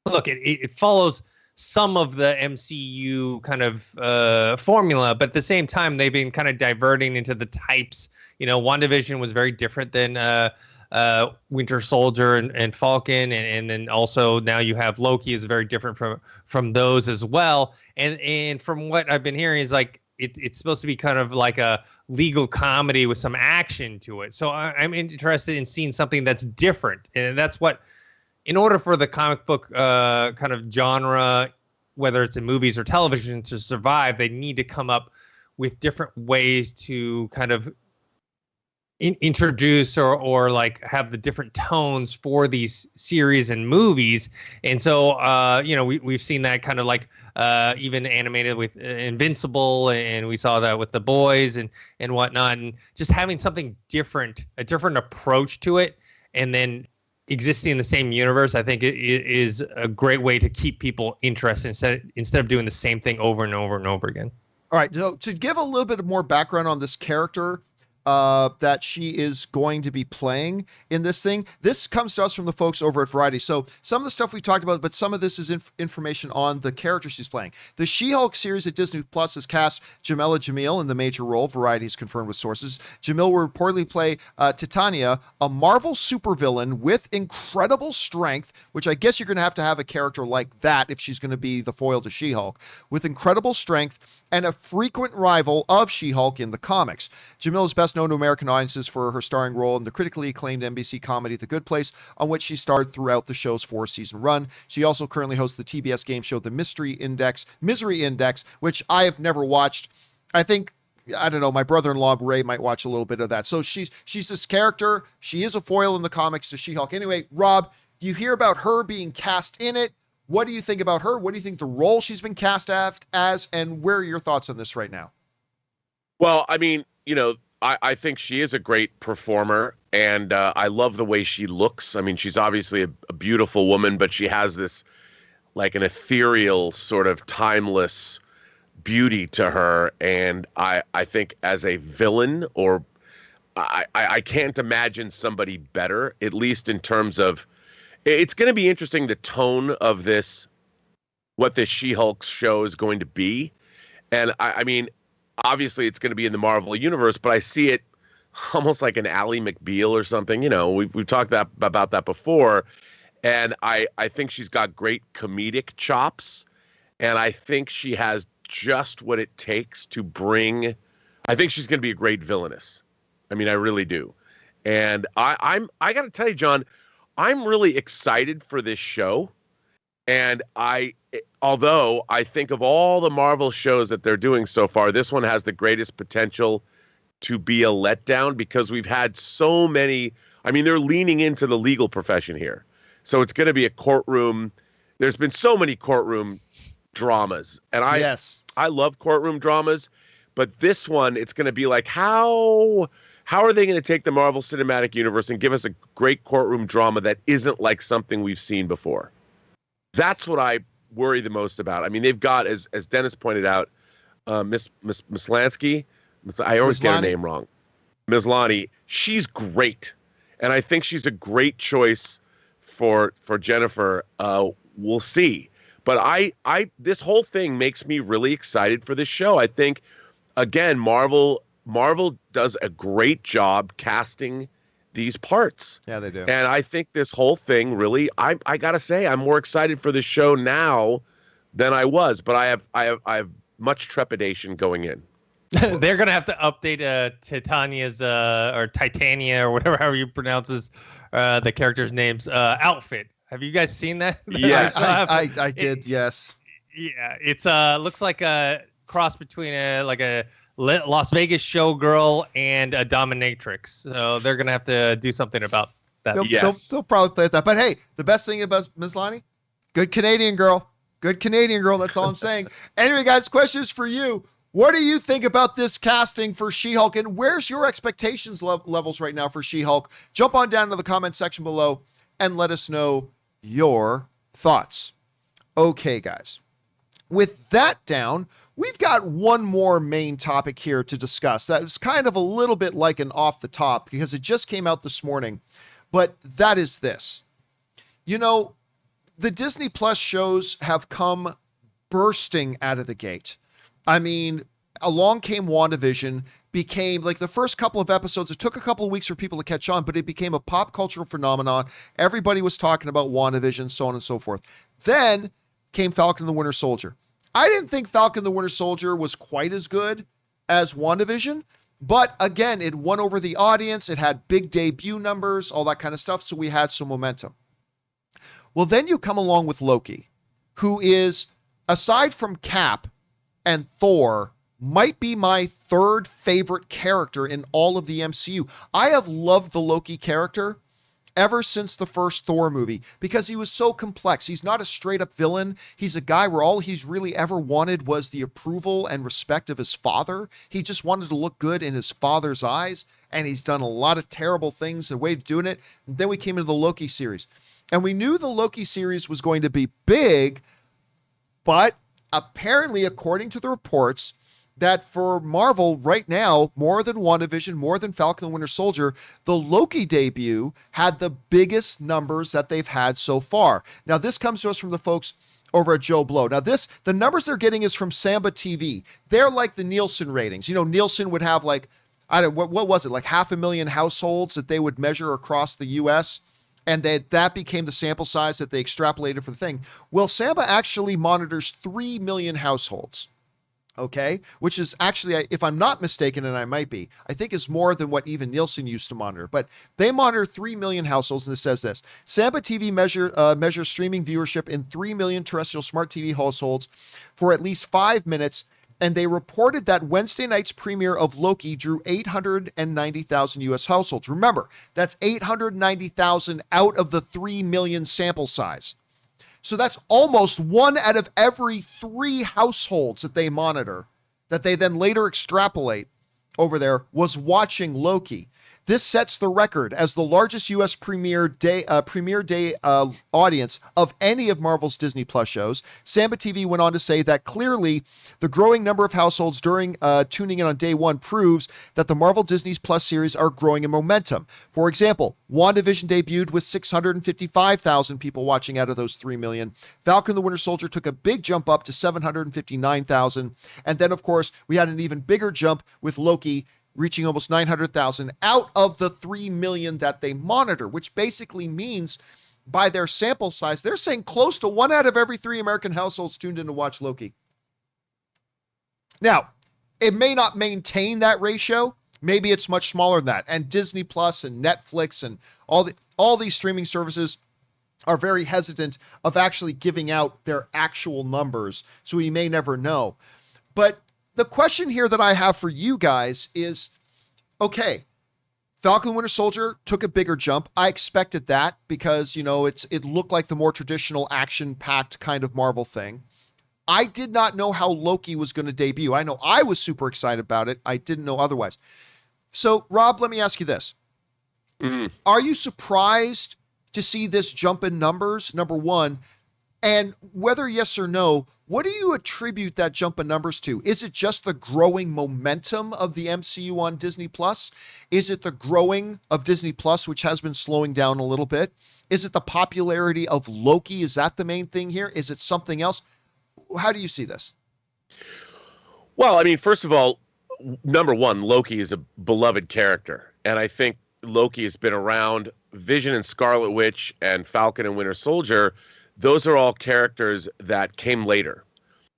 look, it follows some of the MCU kind of formula, but at the same time, they've been kind of diverting into the types. You know, WandaVision was very different than Winter Soldier and Falcon, and then also now you have Loki is very different from those as well. And from what I've been hearing is like it's supposed to be kind of like a legal comedy with some action to it. So I'm interested in seeing something that's different, and that's what, in order for the comic book kind of genre, whether it's in movies or television, to survive, they need to come up with different ways to kind of introduce or like have the different tones for these series and movies. And so we've seen that kind of like even animated with Invincible, and we saw that with The Boys and whatnot, and just having something different, a different approach to it, and then existing in the same universe, I think it is a great way to keep people interested instead of doing the same thing over and over and over again. All right, so to give a little bit more background on this character that she is going to be playing in this thing. This comes to us from the folks over at Variety. So some of the stuff we talked about, but some of this is information on the character she's playing. The She-Hulk series at Disney Plus has cast Jameela Jamil in the major role. Variety has confirmed with sources. Jamil will reportedly play Titania, a Marvel supervillain with incredible strength, which I guess you're going to have a character like that if she's going to be the foil to She-Hulk, with incredible strength and a frequent rival of She-Hulk in the comics. Jamil is best known to American audiences for her starring role in the critically acclaimed NBC comedy The Good Place, on which she starred throughout the show's 4-season run. She also currently hosts the TBS game show The Misery Index, which I have never watched. I don't know, my brother-in-law Ray might watch a little bit of that. So she's this character. She is a foil in the comics to She-Hulk. Anyway, Rob, you hear about her being cast in it. What do you think about her? What do you think the role she's been cast as, and where are your thoughts on this right now? Well, I mean, I think she is a great performer, and I love the way she looks. I mean, she's obviously a beautiful woman, but she has this like an ethereal sort of timeless beauty to her. And I think as a villain, or I can't imagine somebody better, at least in terms of, it's going to be interesting, the tone of this, what this She-Hulk show is going to be. And I mean, obviously it's going to be in the Marvel universe, but I see it almost like an Ally McBeal or something. We've talked about that before. And I think she's got great comedic chops. And I think she has just what it takes to bring, I think she's going to be a great villainess. I mean, I really do. And I got to tell you, John, I'm really excited for this show. And although I think of all the Marvel shows that they're doing so far, this one has the greatest potential to be a letdown because we've had so many. I mean, they're leaning into the legal profession here. So it's going to be a courtroom. There's been so many courtroom dramas. And I love courtroom dramas. But this one, it's going to be like, how are they going to take the Marvel Cinematic Universe and give us a great courtroom drama that isn't like something we've seen before? That's what I worry the most about. I mean, they've got, as Dennis pointed out, Miss Lansky. I always get her name wrong. Ms. Lonnie. She's great, and I think she's a great choice for Jennifer. We'll see, but I this whole thing makes me really excited for this show. I think, again, Marvel does a great job casting these parts. Yeah, they do. And I think this whole thing really, I gotta say, I'm more excited for the show now than I was, but I have much trepidation going in. They're gonna have to update Titania's or Titania or whatever however you pronounce the characters' names outfit. Have you guys seen that? Yes, I did. Yes. Yeah, it's looks like a cross between a Las Vegas showgirl and a dominatrix. So they're gonna have to do something about that. They'll probably play with that. But hey, the best thing about Ms. Lonnie, good Canadian girl. Good Canadian girl. That's all I'm saying. Anyway, guys, question is for you. What do you think about this casting for She-Hulk, and where's your expectations levels right now for She-Hulk? Jump on down to the comment section below and let us know your thoughts. Okay, guys. With that down, we've got one more main topic here to discuss. That was kind of a little bit like an off the top because it just came out this morning, but that is this. You know, the Disney Plus shows have come bursting out of the gate. I mean, along came WandaVision, became like the first couple of episodes. It took a couple of weeks for people to catch on, but it became a pop cultural phenomenon. Everybody was talking about WandaVision, so on and so forth. Then came Falcon and the Winter Soldier. I didn't think Falcon and the Winter Soldier was quite as good as WandaVision, but again, it won over the audience. It had big debut numbers, all that kind of stuff, so we had some momentum. Well, then you come along with Loki, who is, aside from Cap and Thor, might be my third favorite character in all of the MCU. I have loved the Loki character ever since the first Thor movie because he was so complex. He's not a straight up villain. He's a guy where all he's really ever wanted was the approval and respect of his father. He just wanted to look good in his father's eyes, and he's done a lot of terrible things, the way of doing it. And then we came into the Loki series, and we knew the Loki series was going to be big, but apparently, according to the reports, that for Marvel right now, more than WandaVision, more than Falcon and Winter Soldier, the Loki debut had the biggest numbers that they've had so far. Now, this comes to us from the folks over at Joe Blow. Now, the numbers they're getting is from Samba TV. They're like the Nielsen ratings. You know, Nielsen would have like, what was it, like 500,000 households that they would measure across the U.S., and that became the sample size that they extrapolated for the thing. Well, Samba actually monitors 3 million households, okay? Which is actually, if I'm not mistaken, and I might be, I think is more than what even Nielsen used to monitor. But they monitor 3 million households, and it says this. Samba TV measures streaming viewership in 3 million terrestrial smart TV households for at least 5 minutes, and they reported that Wednesday night's premiere of Loki drew 890,000 U.S. households. Remember, that's 890,000 out of the 3 million sample size. So that's almost 1 out of every 3 households that they monitor, that they then later extrapolate over there, was watching Loki. This sets the record as the largest U.S. premiere day audience of any of Marvel's Disney Plus shows. Samba TV went on to say that clearly the growing number of households during tuning in on day one proves that the Marvel Disney Plus series are growing in momentum. For example, WandaVision debuted with 655,000 people watching out of those 3 million. Falcon and the Winter Soldier took a big jump up to 759,000. And then, of course, we had an even bigger jump with Loki, reaching almost 900,000 out of the 3 million that they monitor, which basically means by their sample size, they're saying close to 1 out of every 3 American households tuned in to watch Loki. Now, it may not maintain that ratio. Maybe it's much smaller than that. And Disney Plus and Netflix and all these streaming services are very hesitant of actually giving out their actual numbers, so we may never know. But the question here that I have for you guys is, okay, Falcon and Winter Soldier took a bigger jump. I expected that because, it looked like the more traditional action-packed kind of Marvel thing. I did not know how Loki was going to debut. I know I was super excited about it. I didn't know otherwise. So, Rob, let me ask you this. Are you surprised to see this jump in numbers, number one? And whether yes or no, what do you attribute that jump in numbers to? Is it just the growing momentum of the MCU on Disney Plus? Is it the growing of Disney Plus, which has been slowing down a little bit? Is it the popularity of Loki? Is that the main thing here? Is it something else? How do you see this? Well, I mean, first of all, number one, Loki is a beloved character. And I think Loki has been around. Vision and Scarlet Witch and Falcon and Winter Soldier, those are all characters that came later.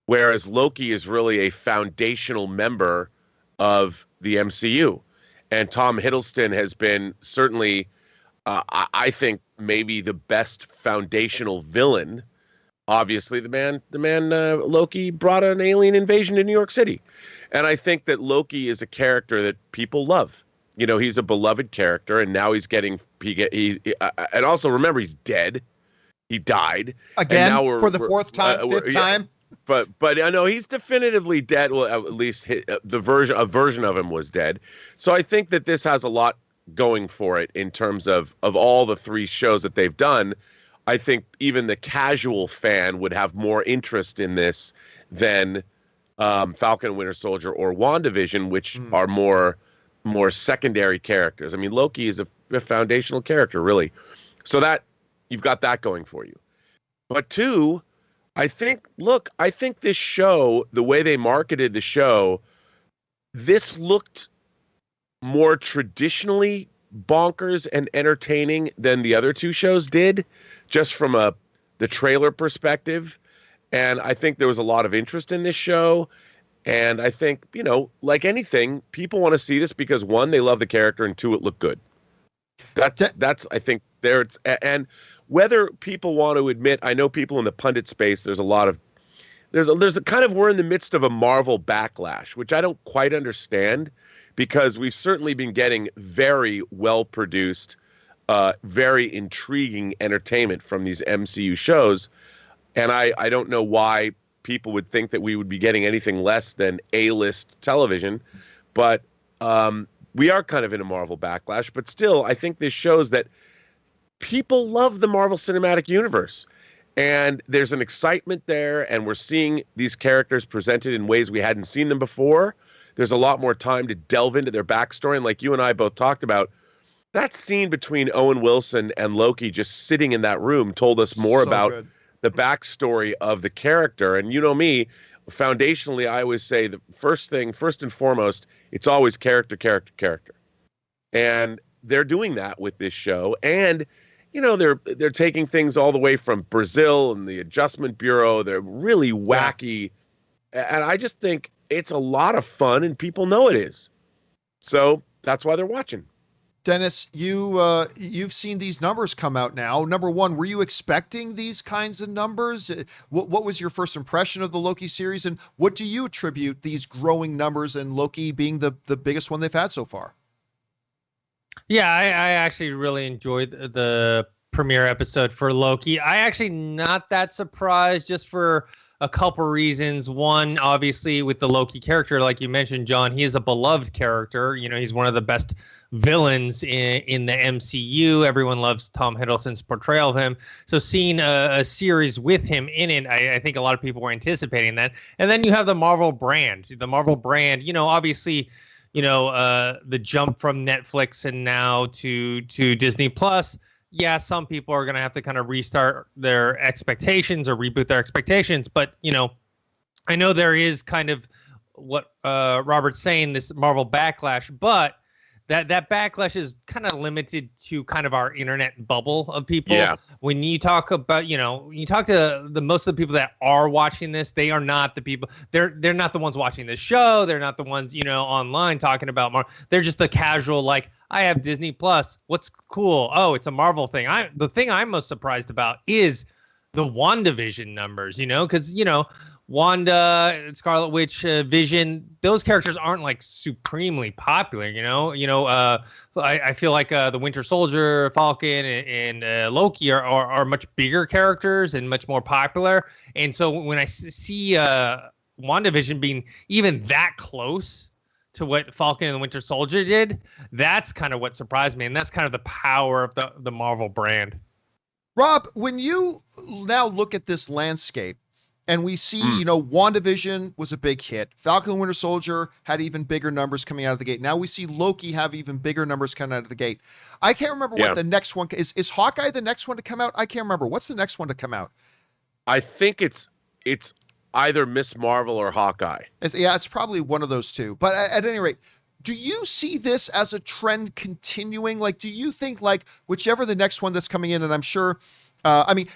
Whereas Loki is really a foundational member of the MCU. And Tom Hiddleston has been certainly, I think, maybe the best foundational villain. Obviously, the man, Loki brought an alien invasion to New York City. And I think that Loki is a character that people love. He's a beloved character, and now he's getting, and also remember, he's dead. He died. Again, and now for the fifth time? But I know he's definitively dead. Well, at least a version of him was dead. So I think that this has a lot going for it in terms of all the three shows that they've done. I think even the casual fan would have more interest in this than Falcon and Winter Soldier or WandaVision, which are more secondary characters. I mean, Loki is a foundational character, really. So that you've got that going for you. But two, I think this show, the way they marketed the show, this looked more traditionally bonkers and entertaining than the other two shows did, just from the trailer perspective. And I think there was a lot of interest in this show. And I think, like anything, people want to see this because one, they love the character, and two, it looked good. That's I think there it's, and whether people want to admit, I know people in the pundit space, there's a kind of, we're in the midst of a Marvel backlash, which I don't quite understand, because we've certainly been getting very well produced, very intriguing entertainment from these MCU shows. And I don't know why people would think that we would be getting anything less than A-list television. But we are kind of in a Marvel backlash. But still, I think this shows that people love the Marvel Cinematic Universe. And there's an excitement there, and we're seeing these characters presented in ways we hadn't seen them before. There's a lot more time to delve into their backstory. And like you and I both talked about, that scene between Owen Wilson and Loki just sitting in that room told us more about the backstory of the character. And you know me, foundationally, I always say the first and foremost, it's always character. And they're doing that with this show. And they're taking things all the way from Brazil and the Adjustment Bureau. They're really wacky. And I just think it's a lot of fun, and people know it is. So that's why they're watching. Dennis, you've seen these numbers come out now. Number one, were you expecting these kinds of numbers? What was your first impression of the Loki series, and what do you attribute these growing numbers and Loki being the biggest one they've had so far? Yeah, I actually really enjoyed the premiere episode for Loki. I actually not that surprised, just for a couple reasons. One, obviously, with the Loki character, like you mentioned, John, he is a beloved character. He's one of the best villains in the MCU. Everyone loves Tom Hiddleston's portrayal of him. So seeing a series with him in it, I think a lot of people were anticipating that. And then you have the Marvel brand. Obviously, the jump from Netflix and now to Disney Plus. Yeah, some people are going to have to kind of restart their expectations or reboot their expectations. But, I know there is kind of what Robert's saying, this Marvel backlash, but that backlash is kind of limited to kind of our internet bubble of people. Yeah. When you talk about, you talk to most of the people that are watching this, they are not the people. They're not the ones watching this show. They're not the ones, online talking about Marvel. They're just the casual, like, I have Disney Plus. What's cool? Oh, it's a Marvel thing. The thing I'm most surprised about is the WandaVision numbers, because, Wanda, Scarlet Witch, Vision, those characters aren't like supremely popular, I feel like the Winter Soldier, Falcon, and Loki are much bigger characters and much more popular. And so when I see WandaVision being even that close to what Falcon and the Winter Soldier did, that's kind of what surprised me. And that's kind of the power of the Marvel brand. Rob, when you now look at this landscape, and we see, WandaVision was a big hit. Falcon and Winter Soldier had even bigger numbers coming out of the gate. Now we see Loki have even bigger numbers coming out of the gate. I can't remember what the next one is. Is Hawkeye the next one to come out? I can't remember. What's the next one to come out? I think it's either Miss Marvel or Hawkeye. It's probably one of those two. But at any rate, do you see this as a trend continuing? Like, do you think like whichever the next one that's coming in, and I'm sure,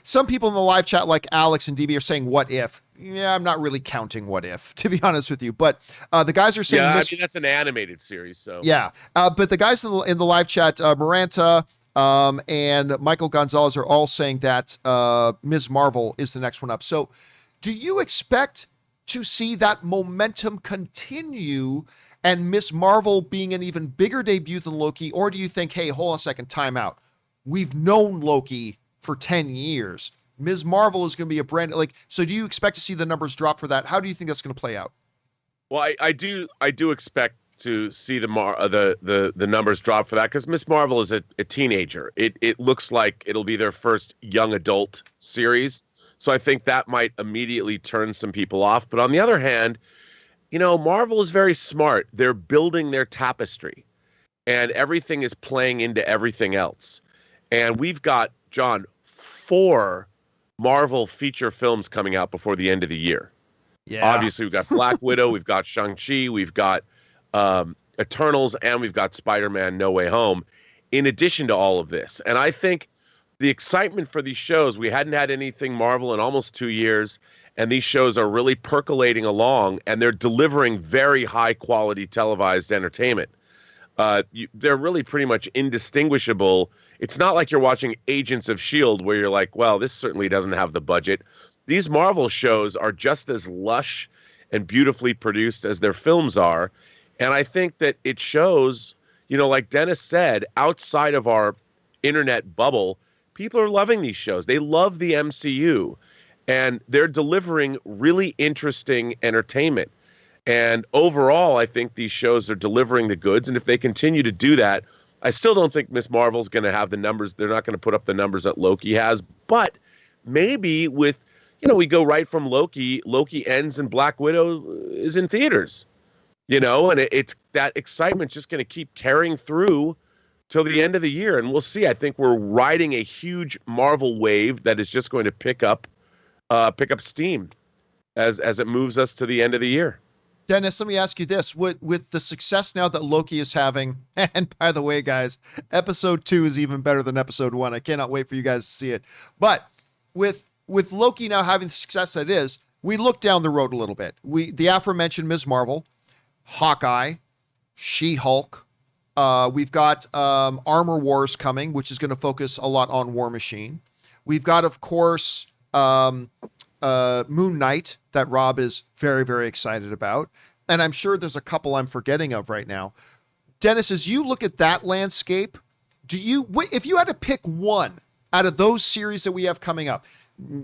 some people in the live chat like Alex and DB are saying, what if? Yeah, I'm not really counting what if, to be honest with you. But the guys are saying... that's an animated series, so... Yeah, but the guys in the live chat, Maranta and Michael Gonzalez are all saying that Ms. Marvel is the next one up. So do you expect to see that momentum continue and Ms. Marvel being an even bigger debut than Loki? Or do you think, hey, hold on a second, time out. We've known Loki for 10 years. Ms. Marvel is going to be a brand so do you expect to see the numbers drop for that? How do you think that's going to play out? Well, I do expect to see the numbers drop for that because Ms. Marvel is a teenager. It looks like it'll be their first young adult series. So I think that might immediately turn some people off. But on the other hand, Marvel is very smart. They're building their tapestry and everything is playing into everything else. And we've got, John, 4 Marvel feature films coming out before the end of the year. Yeah. Obviously, we've got Black Widow, we've got Shang-Chi, we've got Eternals, and we've got Spider-Man No Way Home, in addition to all of this. And I think the excitement for these shows, we hadn't had anything Marvel in almost 2 years, and these shows are really percolating along, and they're delivering very high-quality televised entertainment. They're really pretty much indistinguishable. It's not like you're watching Agents of S.H.I.E.L.D. where you're like, well, this certainly doesn't have the budget. These Marvel shows are just as lush and beautifully produced as their films are. And I think that it shows, like Dennis said, outside of our internet bubble, people are loving these shows. They love the MCU, and they're delivering really interesting entertainment. And overall, I think these shows are delivering the goods. And if they continue to do that, I still don't think Miss Marvel's going to have the numbers. They're not going to put up the numbers that Loki has. But maybe with, we go right from Loki. Loki ends and Black Widow is in theaters, and it's that excitement just going to keep carrying through till the end of the year. And we'll see. I think we're riding a huge Marvel wave that is just going to pick up steam as it moves us to the end of the year. Dennis, let me ask you this. With the success now that Loki is having, and by the way, guys, episode 2 is even better than episode 1. I cannot wait for you guys to see it. But with Loki now having the success that it is, we look down the road a little bit. The aforementioned Ms. Marvel, Hawkeye, She-Hulk. We've got Armor Wars coming, which is going to focus a lot on War Machine. We've got, of course, Moon Knight that Rob is very, very excited about. And I'm sure there's a couple I'm forgetting of right now. Dennis, as you look at that landscape, if you had to pick one out of those series that we have coming up,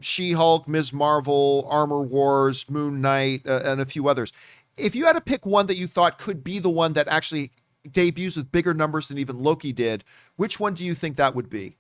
She-Hulk, Ms. Marvel, Armor Wars, Moon Knight, and a few others, if you had to pick one that you thought could be the one that actually debuts with bigger numbers than even Loki did, which one do you think that would be?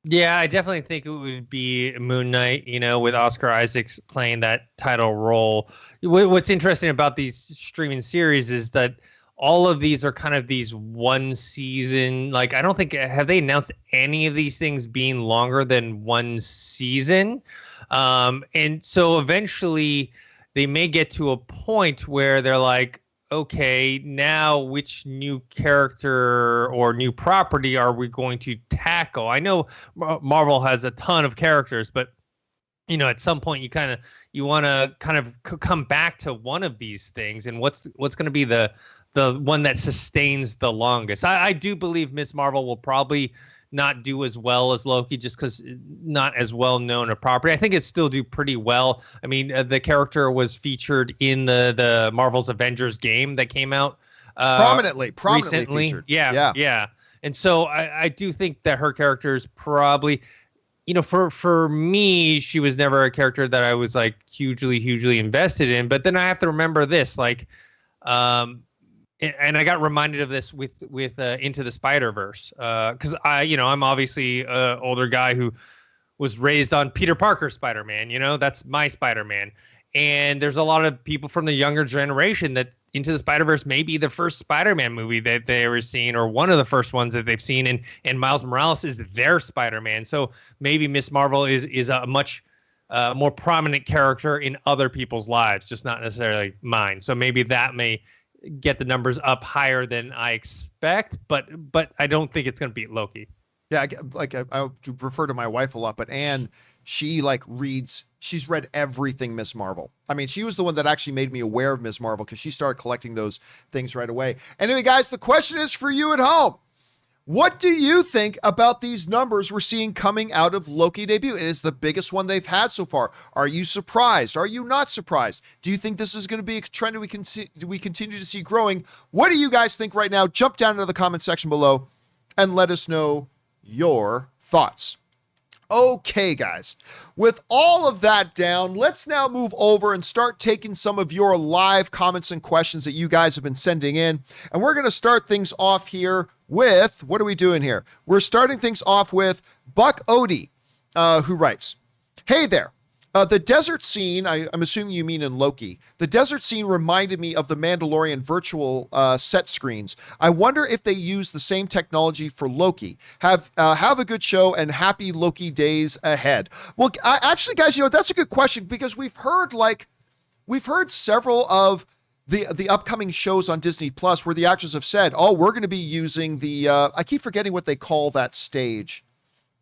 Yeah, I definitely think it would be Moon Knight, with Oscar Isaacs playing that title role. What's interesting about these streaming series is that all of these are kind of these one season. Like, I don't think, have they announced any of these things being longer than one season? And so eventually they may get to a point where they're like, okay, now which new character or new property are we going to tackle? I know Marvel has a ton of characters, but at some point you want to kind of come back to one of these things, and what's going to be the one that sustains the longest. I do believe Miss Marvel will probably not do as well as Loki, just because not as well known a property. I think it still do pretty well. I mean, the character was featured in the Marvel's Avengers game that came out prominently recently. Featured. Yeah. And so I do think that her character is probably, for me, she was never a character that I was like hugely invested in. But then I have to remember this, like, and I got reminded of this with Into the Spider-Verse, because I'm obviously an older guy who was raised on Peter Parker Spider-Man. That's my Spider-Man. And there's a lot of people from the younger generation that Into the Spider-Verse may be the first Spider-Man movie that they ever seen, or one of the first ones that they've seen, and Miles Morales is their Spider-Man. So maybe Miss Marvel is a much more prominent character in other people's lives, just not necessarily mine. So maybe that may get the numbers up higher than I expect, but I don't think it's going to beat Loki. Yeah, I refer to my wife a lot, but Anne, she's read everything Miss Marvel. I mean, she was the one that actually made me aware of Miss Marvel, because she started collecting those things right away. Anyway, guys, the question is for you at home. What do you think about these numbers we're seeing coming out of Loki debut? It is the biggest one they've had so far. Are you surprised? Are you not surprised? Do you think this is going to be a trend we continue to see growing? What do you guys think right now? Jump down into the comment section below and let us know your thoughts. Okay, guys, with all of that down, let's now move over and start taking some of your live comments and questions that you guys have been sending in. And we're going to start things off here with, what are we doing here? We're starting things off with Buck Odie, who writes, "Hey there. The desert scene," I'm assuming you mean in Loki, "the desert scene reminded me of the Mandalorian virtual set screens. I wonder if they use the same technology for Loki. Have a good show and happy Loki days ahead." Well, actually, guys, that's a good question, because we've heard several of the upcoming shows on Disney Plus where the actors have said, "Oh, we're going to be using the," I keep forgetting what they call that stage.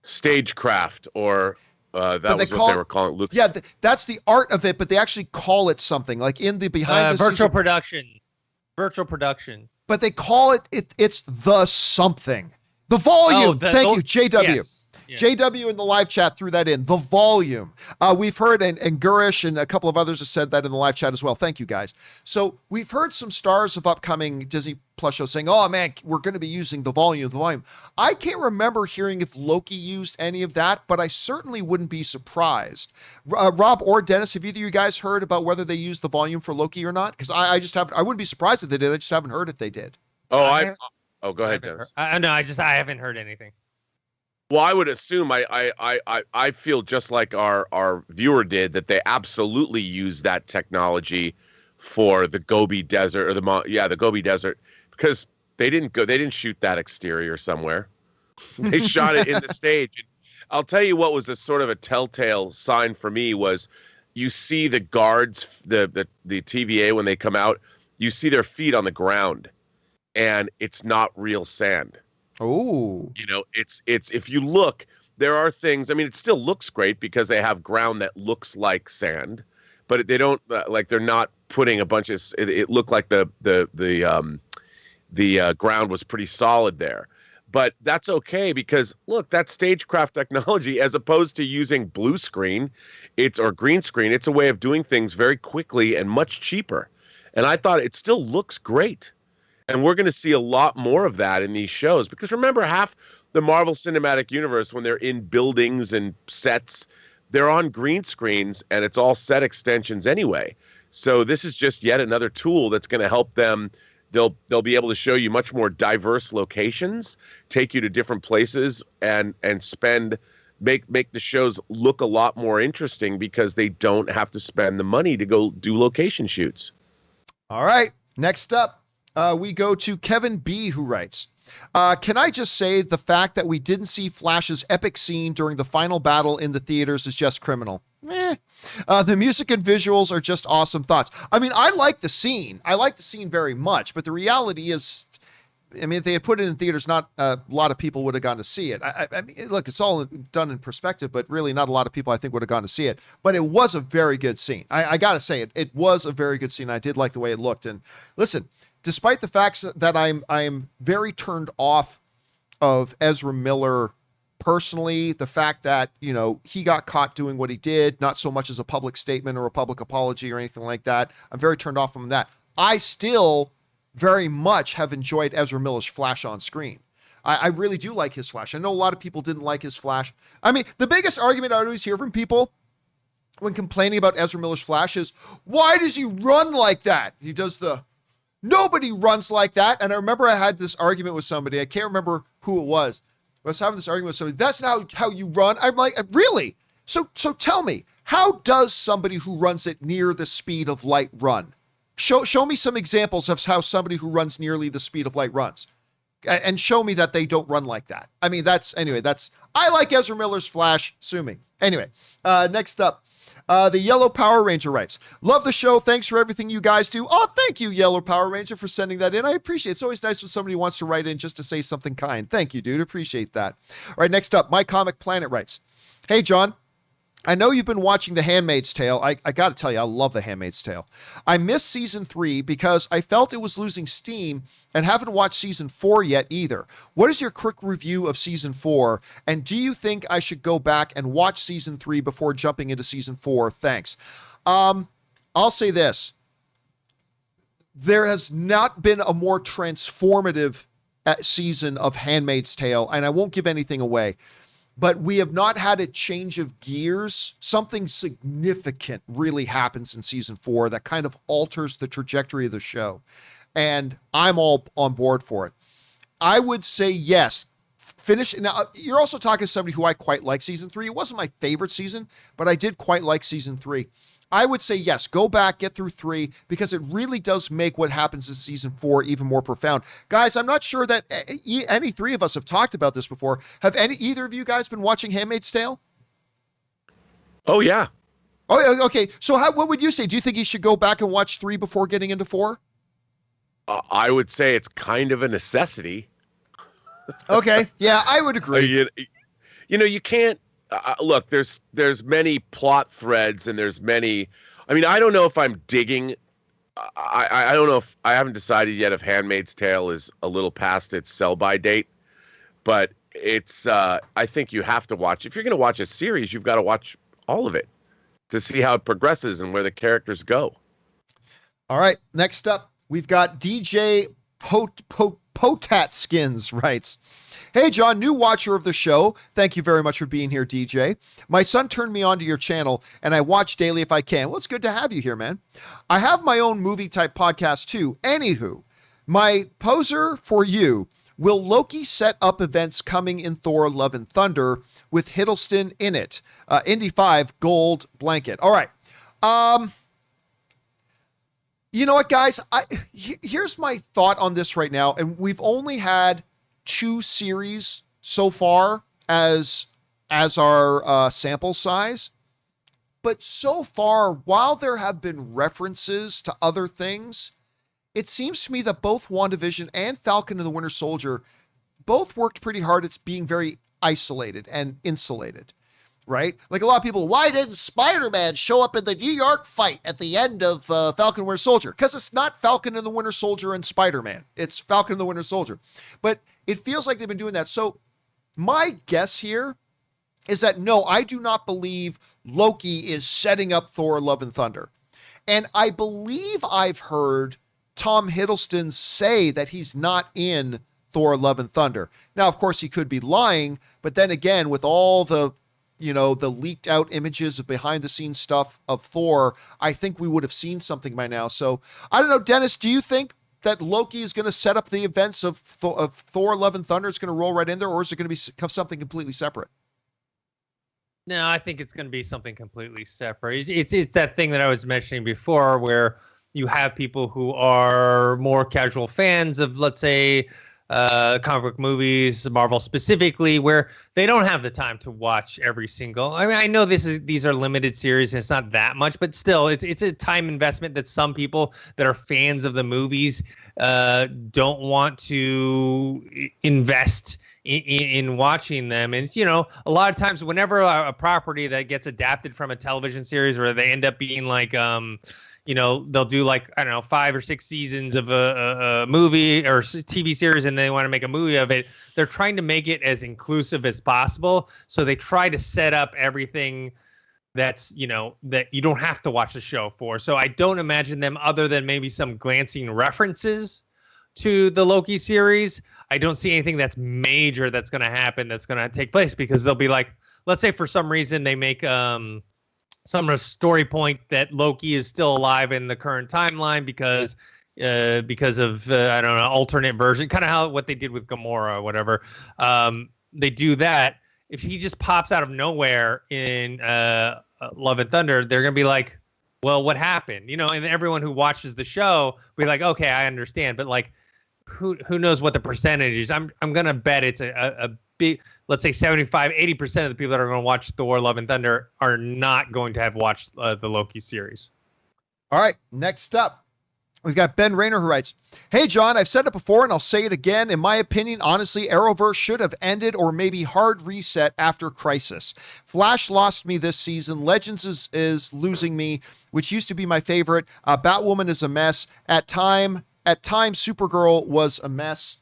Stagecraft, or that was what they were calling it. Yeah, that's the art of it, but they actually call it something like in the behind the virtual production. Virtual production. But they call it's the something. The volume. Thank you, JW. Yes. Yeah. JW in the live chat threw that in. The volume. We've heard, and Gurish and a couple of others have said that in the live chat as well. Thank you, guys. So we've heard some stars of upcoming Disney Plus shows saying, "Oh man, we're going to be using the volume, the volume." I can't remember hearing if Loki used any of that, but I certainly wouldn't be surprised. Rob or Dennis, have either of you guys heard about whether they used the volume for Loki or not? Because I just haven't. I wouldn't be surprised if they did. I just haven't heard if they did. Go ahead, Dennis. No, I haven't heard anything. Well, I would assume I feel just like our viewer did, that they absolutely use that technology for the Gobi Desert, or the Gobi Desert, because they didn't shoot that exterior somewhere. They shot it in the stage. And I'll tell you what was a sort of a telltale sign for me was, you see the guards, the TVA, when they come out, you see their feet on the ground, and it's not real sand. Oh, it's if you look, there are things. I mean, it still looks great because they have ground that looks like sand, but they don't they're not putting a bunch of. It looked like the ground was pretty solid there, but that's okay because look, that's stagecraft technology as opposed to using blue screen, or green screen. It's a way of doing things very quickly and much cheaper, and I thought it still looks great. And we're going to see a lot more of that in these shows, because remember, half the Marvel Cinematic Universe, when they're in buildings and sets, they're on green screens, and it's all set extensions anyway. So this is just yet another tool that's going to help them. They'll be able to show you much more diverse locations, take you to different places, and make the shows look a lot more interesting because they don't have to spend the money to go do location shoots. All right, next up. We go to Kevin B, who writes, "Can I just say the fact that we didn't see Flash's epic scene during the final battle in the theaters is just criminal. The music and visuals are just awesome thoughts." I mean, I like the scene. I like the scene very much, but the reality is I mean, if they had put it in theaters, not a lot of people would have gone to see it. I mean, look, it's all done in perspective, but really not a lot of people, I think, would have gone to see it. But it was a very good scene. I got to say it. It was a very good scene. I did like the way it looked. And listen, despite the facts that I'm very turned off of Ezra Miller personally, the fact that, he got caught doing what he did, not so much as a public statement or a public apology or anything like that. I'm very turned off from that. I still very much have enjoyed Ezra Miller's Flash on screen. I really do like his Flash. I know a lot of people didn't like his Flash. I mean, the biggest argument I always hear from people when complaining about Ezra Miller's Flash is, why does he run like that? He does nobody runs like that. And I remember I had this argument with somebody. I can't remember who it was. I was having this argument with somebody. That's not how you run. I'm like, really? So tell me, how does somebody who runs at near the speed of light run? Show me some examples of how somebody who runs nearly the speed of light runs, and show me that they don't run like that. I mean, I like Ezra Miller's Flash. Sue me. Anyway, next up, the Yellow Power Ranger writes, love the show. Thanks for everything you guys do. Oh, thank you, Yellow Power Ranger, for sending that in. I appreciate it. It's always nice when somebody wants to write in just to say something kind. Thank you, dude. Appreciate that. All right, next up, My Comic Planet writes, hey, John, I know you've been watching The Handmaid's Tale. I got to tell you, I love The Handmaid's Tale. I missed season 3 because I felt it was losing steam and haven't watched season 4 yet either. What is your quick review of season 4? And do you think I should go back and watch season 3 before jumping into season 4? Thanks. I'll say this. There has not been a more transformative season of Handmaid's Tale, and I won't give anything away. But we have not had a change of gears. Something significant really happens in season 4 that kind of alters the trajectory of the show. And I'm all on board for it. I would say yes. Finish. Now, you're also talking to somebody who I quite like season 3. It wasn't my favorite season, but I did quite like season 3. I would say yes, go back, get through 3, because it really does make what happens in season 4 even more profound. Guys, I'm not sure that any 3 of us have talked about this before. Have either of you guys been watching Handmaid's Tale? Oh, yeah. Oh, okay. So what would you say? Do you think you should go back and watch 3 before getting into 4? I would say it's kind of a necessity. Okay. Yeah, I would agree. You can't. Look, there's many plot threads and there's many. I mean, I don't know if I'm digging. I don't know if I haven't decided yet if Handmaid's Tale is a little past its sell-by date, but it's. I think you have to watch. If you're going to watch a series, you've got to watch all of it to see how it progresses and where the characters go. All right. Next up, we've got DJ Potat Skins writes, hey, John, new watcher of the show. Thank you very much for being here, DJ. My son turned me on to your channel, and I watch daily if I can. Well, it's good to have you here, man. I have my own movie-type podcast, too. Anywho, my poser for you, will Loki set up events coming in Thor Love and Thunder with Hiddleston in it? Indy 5, gold blanket. All right. You know what, guys? Here's my thought on this right now, and we've only had 2 series so far as our sample size, but so far, while there have been references to other things, it seems to me that both WandaVision and Falcon and the Winter Soldier both worked pretty hard at being very isolated and insulated, right? Like a lot of people, why didn't Spider-Man show up in the New York fight at the end of Falcon and Winter Soldier? Because it's not Falcon and the Winter Soldier and Spider-Man. It's Falcon and the Winter Soldier. But it feels like they've been doing that. So my guess here is that, no, I do not believe Loki is setting up Thor Love and Thunder. And I believe I've heard Tom Hiddleston say that he's not in Thor Love and Thunder. Now, of course, he could be lying. But then again, with all the leaked out images of behind the scenes stuff of Thor, I think we would have seen something by now. So I don't know, Dennis, do you think that Loki is going to set up the events of Thor Love and Thunder? It's going to roll right in there, or is it going to be something completely separate? No, I think it's going to be something completely separate. It's that thing that I was mentioning before, where you have people who are more casual fans of, let's say, comic book movies, Marvel specifically, where they don't have the time to watch every single. I mean, I know these are limited series and it's not that much, but still, it's a time investment that some people that are fans of the movies don't want to invest in watching them. And it's, a lot of times whenever a property that gets adapted from a television series, where they end up being like they'll do like, I don't know, 5 or 6 seasons of a movie or TV series, and they want to make a movie of it. They're trying to make it as inclusive as possible. So they try to set up everything that's, that you don't have to watch the show for. So I don't imagine them, other than maybe some glancing references to the Loki series, I don't see anything that's major that's going to happen, that's going to take place, because they'll be like, let's say for some reason they make some story point that Loki is still alive in the current timeline because of I don't know, alternate version, kind of what they did with Gamora or whatever. They do that. If he just pops out of nowhere in Love and Thunder, they're gonna be like, well, what happened? And everyone who watches the show will be like, okay, I understand, but like, who knows what the percentage is? I'm gonna bet it's a big, let's say 75-80% of the people that are going to watch Thor Love and Thunder are not going to have watched the Loki series. All right, next up, we've got Ben Rayner, who writes, "Hey John, I've said it before and I'll say it again. In my opinion, honestly, Arrowverse should have ended or maybe hard reset after Crisis. Flash lost me this season. Legends is losing me, which used to be my favorite. Batwoman is a mess. At times, Supergirl was a mess.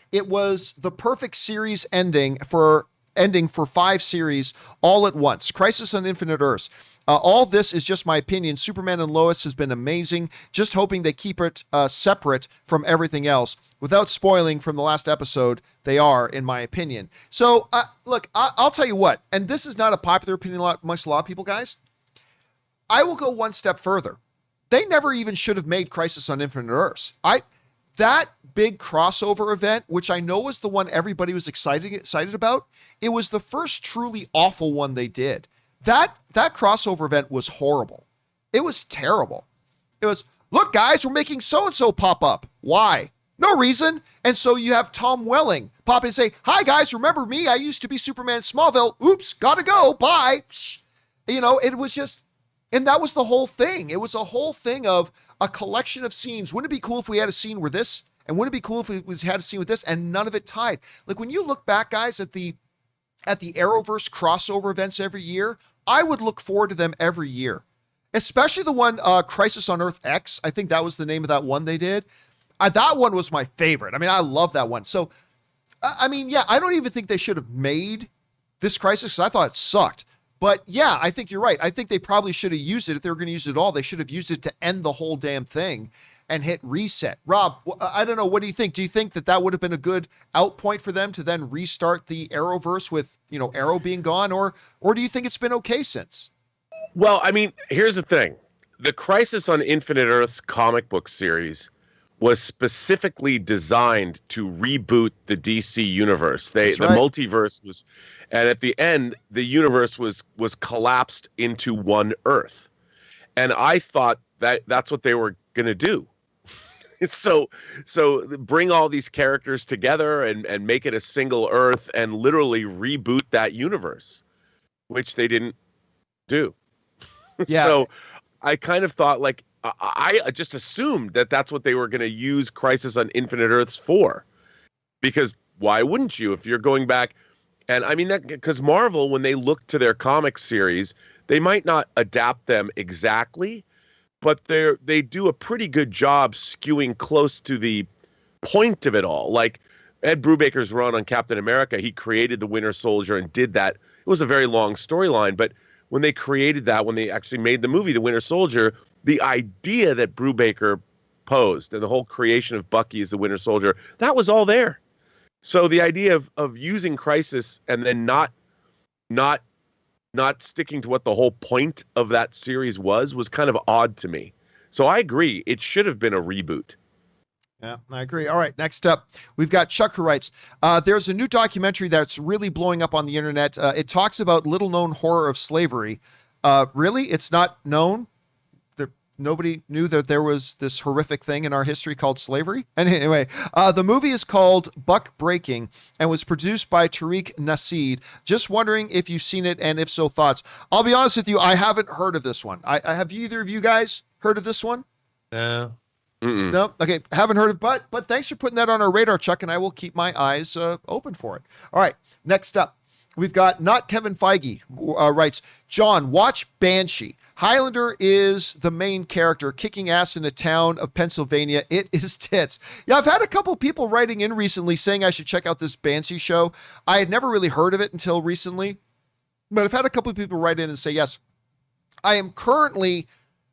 It was the perfect series ending for 5 series all at once. Crisis on Infinite Earths. All this is just my opinion. Superman and Lois has been amazing. Just hoping they keep it separate from everything else. Without spoiling from the last episode, they are, in my opinion." So, look, I'll tell you what, and this is not a popular opinion amongst a lot of people, guys. I will go one step further. They never even should have made Crisis on Infinite Earths. That big crossover event, which I know was the one everybody was excited about, it was the first truly awful one they did. That crossover event was horrible. It was terrible. It was, look guys, we're making so-and-so pop up. Why? No reason. And so you have Tom Welling pop in and say, "Hi guys, remember me? I used to be Superman in Smallville. Oops, gotta go, bye." It was just, and that was the whole thing. It was a whole thing of a collection of scenes. Wouldn't it be cool if we had a scene with this? And wouldn't it be cool if we had a scene with this? And none of it tied. Like when you look back, guys, at the Arrowverse crossover events every year, I would look forward to them every year. Especially the one, Crisis on Earth X. I think that was the name of that one they did. That one was my favorite. I mean, I love that one. So, I don't even think they should have made this Crisis, because I thought it sucked. But yeah, I think you're right. I think they probably should have used it. If they were going to use it at all, they should have used it to end the whole damn thing and hit reset. Rob, I don't know. What do you think? Do you think that would have been a good out point for them to then restart the Arrowverse with, Arrow being gone? Or do you think it's been okay since? Well, I mean, here's the thing. The Crisis on Infinite Earths comic book series was specifically designed to reboot the DC universe. The multiverse was, and at the end, the universe was collapsed into one Earth. And I thought that's what they were going to do. So bring all these characters together and make it a single Earth and literally reboot that universe, which they didn't do. Yeah. So I kind of thought, like, I just assumed that that's what they were going to use Crisis on Infinite Earths for, because why wouldn't you if you're going back? And I mean that because Marvel, when they look to their comic series, they might not adapt them exactly, but they do a pretty good job skewing close to the point of it all. Like Ed Brubaker's run on Captain America, he created the Winter Soldier and did that. It was a very long storyline, but when they created that, when they actually made the movie, The Winter Soldier, the idea that Brubaker posed and the whole creation of Bucky as the Winter Soldier, that was all there. So the idea of using Crisis and then not sticking to what the whole point of that series was kind of odd to me. So I agree. It should have been a reboot. Yeah, I agree. All right, next up, we've got Chuck, who writes, there's a new documentary that's really blowing up on the internet. It talks about little-known horror of slavery. Really? It's not known? nobody knew that there was this horrific thing in our history called slavery. And anyway, the movie is called Buck Breaking and was produced by Tariq Nasseed. Just wondering if you've seen it, and if so, thoughts. I'll be honest with you, I haven't heard of this one. I have either of you guys heard of this one? No. Mm-mm. No. Okay, haven't heard of, but thanks for putting that on our radar, Chuck, and I will keep my eyes open for it. All right, next up, we've got Not Kevin Feige writes, John, watch Banshee. Highlander is the main character kicking ass in a town of Pennsylvania. It is tits. Yeah, I've had a couple people writing in recently saying I should check out this Banshee show. I had never really heard of it until recently, but I've had a couple of people write in and say, yes, I am currently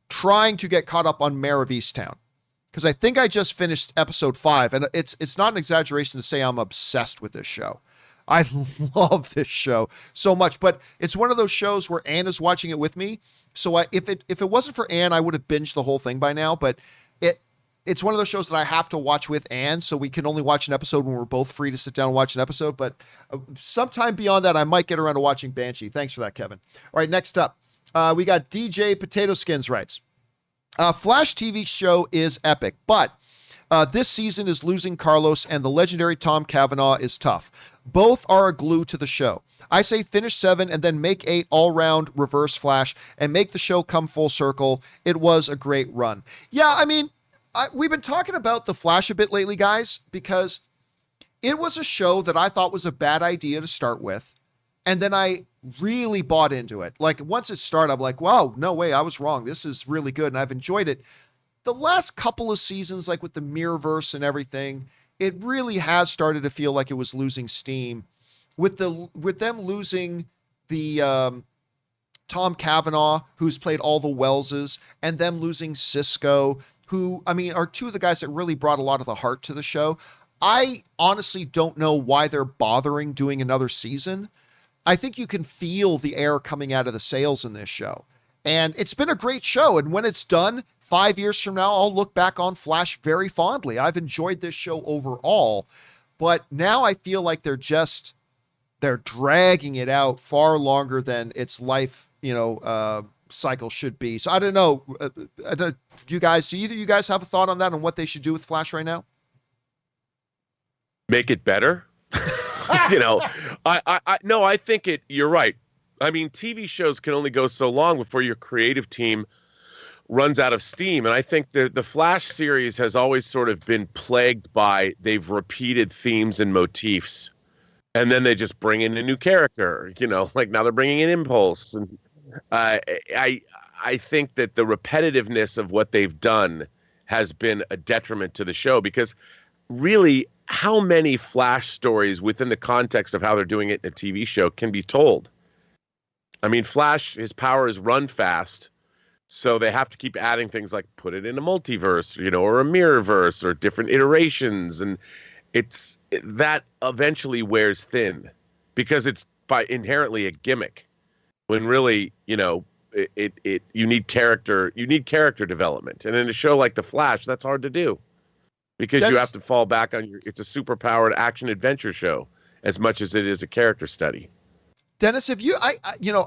trying to get caught up on Mare of Easttown, because I think I just finished episode 5, and it's not an exaggeration to say I'm obsessed with this show. I love this show so much, but it's one of those shows where Ann is watching it with me. So if it wasn't for Ann, I would have binged the whole thing by now, but it's one of those shows that I have to watch with Ann, so we can only watch an episode when we're both free to sit down and watch an episode. But sometime beyond that, I might get around to watching Banshee. Thanks for that, Kevin. All right, next up, we got DJ Potato Skins writes, Flash TV show is epic, but this season is losing Carlos, and the legendary Tom Cavanaugh is tough. Both are a glue to the show. I say finish 7 and then make 8 all-round reverse Flash and make the show come full circle. It was a great run. Yeah, I mean, we've been talking about the Flash a bit lately, guys, because it was a show that I thought was a bad idea to start with, and then I really bought into it. Like, once it started, I'm like, wow, no way, I was wrong. This is really good, and I've enjoyed it. The last couple of seasons, like with the Mirrorverse and everything, it really has started to feel like it was losing steam. With them losing the Tom Cavanaugh, who's played all the Welleses, and them losing Cisco, who, I mean, are two of the guys that really brought a lot of the heart to the show. I honestly don't know why they're bothering doing another season. I think you can feel the air coming out of the sails in this show. And it's been a great show. And when it's done, 5 years from now, I'll look back on Flash very fondly. I've enjoyed this show overall. But now I feel like they're dragging it out far longer than its life, cycle should be. So I don't know. You guys, do either of you guys have a thought on that, on what they should do with Flash right now? Make it better. I think you're right. I mean, TV shows can only go so long before your creative team runs out of steam. And I think the Flash series has always sort of been plagued by, they've repeated themes and motifs. And then they just bring in a new character, like now they're bringing in Impulse. And I think that the repetitiveness of what they've done has been a detriment to the show, because really, how many Flash stories within the context of how they're doing it in a TV show can be told? I mean, Flash, his power is run fast, so they have to keep adding things like put it in a multiverse, or a mirrorverse, or different iterations, and that eventually wears thin because it's by inherently a gimmick, when really, you need character development, and in a show like The Flash, that's hard to do. Because you have to fall back on it's a super-powered action-adventure show as much as it is a character study. Dennis, have you,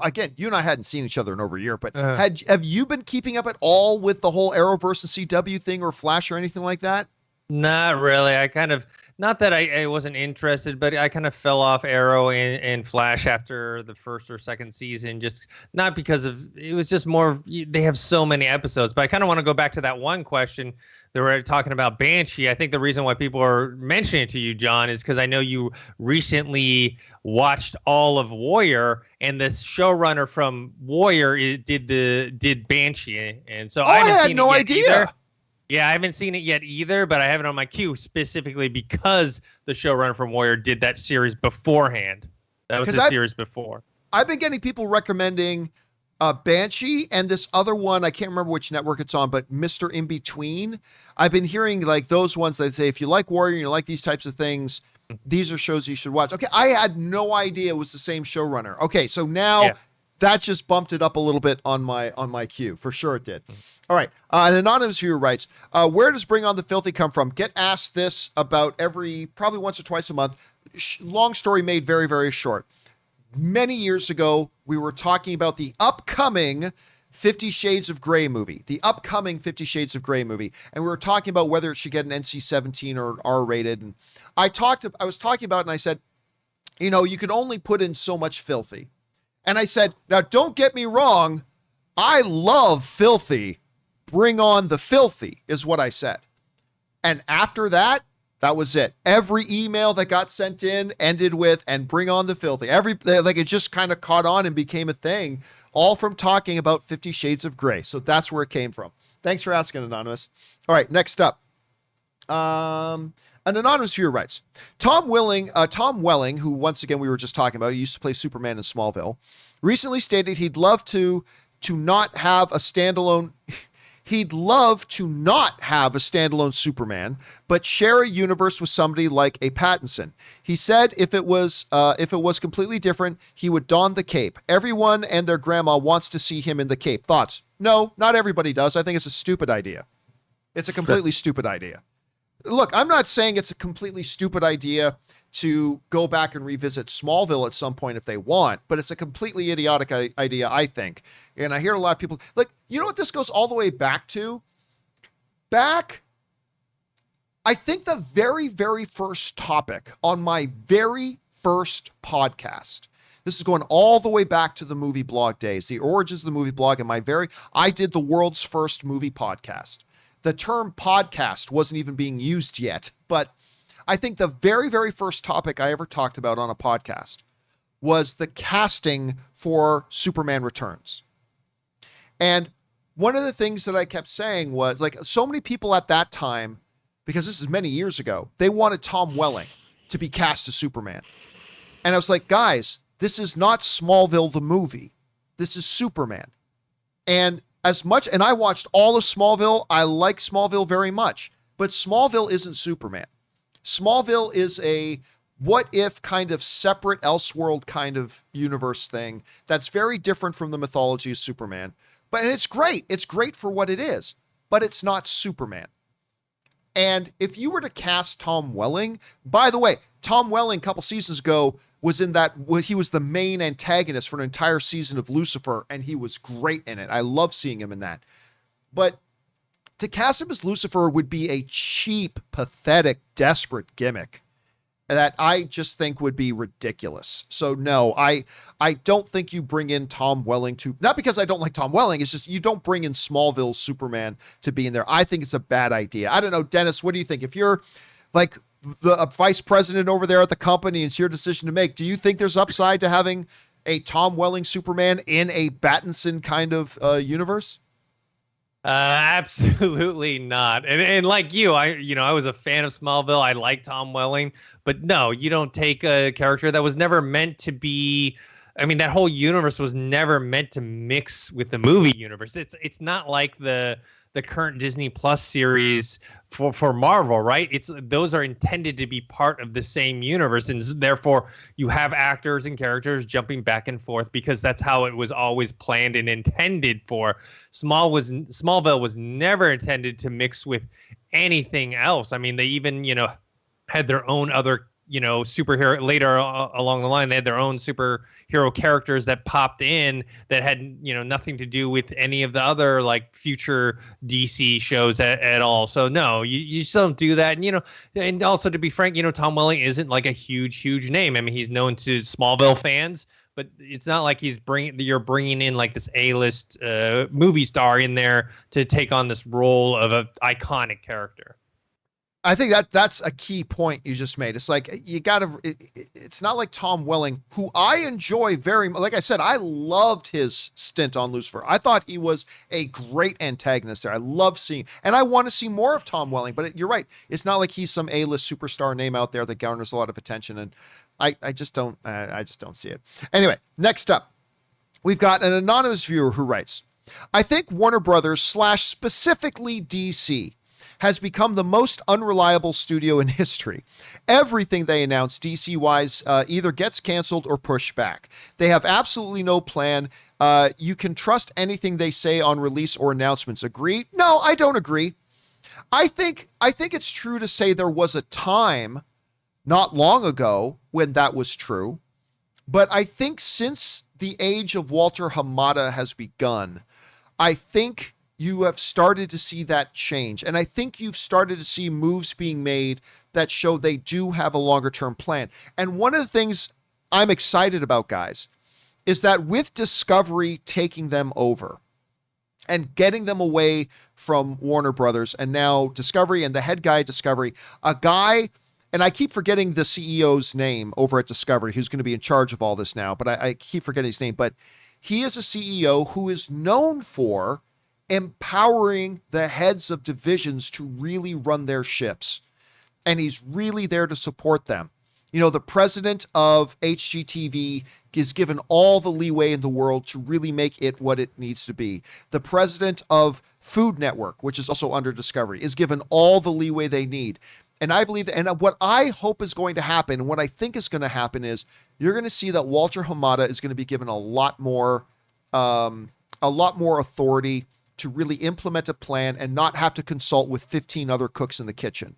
again, you and I hadn't seen each other in over a year, but have you been keeping up at all with the whole Arrowverse and CW thing, or Flash or anything like that? Not really. I kind of, not that I wasn't interested, but I kind of fell off Arrow and Flash after the first or second season, just not because of, it was just more, they have so many episodes. But I kind of want to go back to that one question. They were talking about Banshee. I think the reason why people are mentioning it to you, John, is because I know you recently watched all of Warrior, and the showrunner from Warrior did Banshee, and so I haven't seen it yet either. Yeah, I haven't seen it yet either, but I have it on my queue specifically because the showrunner from Warrior did that series beforehand. That was the series before. I've been getting people recommending Banshee and this other one, I can't remember which network it's on, but Mr. In Between. I've been hearing like those ones that say, if you like Warrior and you like these types of things, these are shows you should watch. Okay, I had no idea it was the same showrunner. Okay, so now that just bumped it up a little bit on my queue. For sure it did. All right, an anonymous viewer writes, where does Bring on the Filthy come from? Get asked this about probably once or twice a month. Long story made very, very short. Many years ago, we were talking about the upcoming 50 Shades of Grey movie, the upcoming 50 Shades of Grey movie. And we were talking about whether it should get an NC-17 or an R-rated. And I was talking about it and I said, you know, you can only put in so much filthy. And I said, now don't get me wrong. I love filthy. Bring on the filthy is what I said. And after that, that was it. Every email that got sent in ended with, and bring on the filthy. It just kind of caught on and became a thing, all from talking about 50 Shades of Grey. So that's where it came from. Thanks for asking, Anonymous. All right, next up. An anonymous viewer writes, Tom Welling, who once again we were just talking about, he used to play Superman in Smallville, recently stated he'd love to not have a standalone Superman, but share a universe with somebody like a Pattinson. He said if it was completely different, he would don the cape. Everyone and their grandma wants to see him in the cape. Thoughts? No, not everybody does. I think it's a stupid idea. It's a completely stupid idea. Look, I'm not saying it's a completely stupid idea to go back and revisit Smallville at some point if they want, but it's a completely idiotic idea, I think. And I hear a lot of people, like, you know what this goes all the way back to? I think the very, very first topic on my very first podcast, this is going all the way back to the movie blog days, the origins of the movie blog, and I did the world's first movie podcast. The term podcast wasn't even being used yet, but I think the very, very first topic I ever talked about on a podcast was the casting for Superman Returns. And one of the things that I kept saying was, like, so many people at that time, because this is many years ago, they wanted Tom Welling to be cast as Superman. And I was like, guys, this is not Smallville the movie. This is Superman. And I watched all of Smallville. I like Smallville very much, but Smallville isn't Superman. Smallville is a what if kind of separate Elseworld kind of universe thing that's very different from the mythology of Superman. But it's great. It's great for what it is, but it's not Superman. And if you were to cast Tom Welling, by the way, Tom Welling a couple seasons ago he was the main antagonist for an entire season of Lucifer, and he was great in it. I love seeing him in that. But to cast him as Lucifer would be a cheap, pathetic, desperate gimmick that I just think would be ridiculous. So no, I don't think you bring in Tom Welling not because I don't like Tom Welling, it's just you don't bring in Smallville Superman to be in there. I think it's a bad idea. I don't know, Dennis, what do you think? If you're like a vice president over there at the company and it's your decision to make, do you think there's upside to having a Tom Welling Superman in a Pattinson kind of universe? Absolutely not. And like you, I was a fan of Smallville. I like Tom Welling, but no, you don't take a character that was never meant to be. I mean, that whole universe was never meant to mix with the movie universe. It's not like the current Disney Plus series for Marvel, right? Those are intended to be part of the same universe, and therefore you have actors and characters jumping back and forth because that's how it was always planned and intended for. Smallville was never intended to mix with anything else. I mean, they even had their own other superhero later along the line. They had their own superhero characters that popped in that had nothing to do with any of the other like future DC shows at all. So no, you just don't do that. And and also to be frank, Tom Welling isn't like a huge name. I mean, he's known to Smallville fans, but it's not like you're bringing in like this A-list movie star in there to take on this role of an iconic character. I think that's a key point you just made. It's like it's not like Tom Welling, who I enjoy very much. Like I said, I loved his stint on Lucifer. I thought he was a great antagonist there. I love seeing, and I want to see more of Tom Welling, but you're right. It's not like he's some A-list superstar name out there that garners a lot of attention. And I just don't see it. Anyway, next up, we've got an anonymous viewer who writes, I think Warner Brothers / specifically DC has become the most unreliable studio in history. Everything they announce DC-wise either gets canceled or pushed back. They have absolutely no plan. You can trust anything they say on release or announcements. Agree? No, I don't agree. I think it's true to say there was a time not long ago when that was true. But I think since the age of Walter Hamada has begun, I think you have started to see that change. And I think you've started to see moves being made that show they do have a longer term plan. And one of the things I'm excited about, guys, is that with Discovery taking them over and getting them away from Warner Brothers, and now Discovery and the head guy at Discovery, a guy, and I keep forgetting the CEO's name over at Discovery, who's going to be in charge of all this now, but I keep forgetting his name, but he is a CEO who is known for empowering the heads of divisions to really run their ships. And he's really there to support them. You know, the president of HGTV is given all the leeway in the world to really make it what it needs to be. The president of Food Network, which is also under Discovery, is given all the leeway they need. And I believe that, and what I hope is going to happen, and what I think is going to happen is you're going to see that Walter Hamada is going to be given a lot more authority to really implement a plan and not have to consult with 15 other cooks in the kitchen.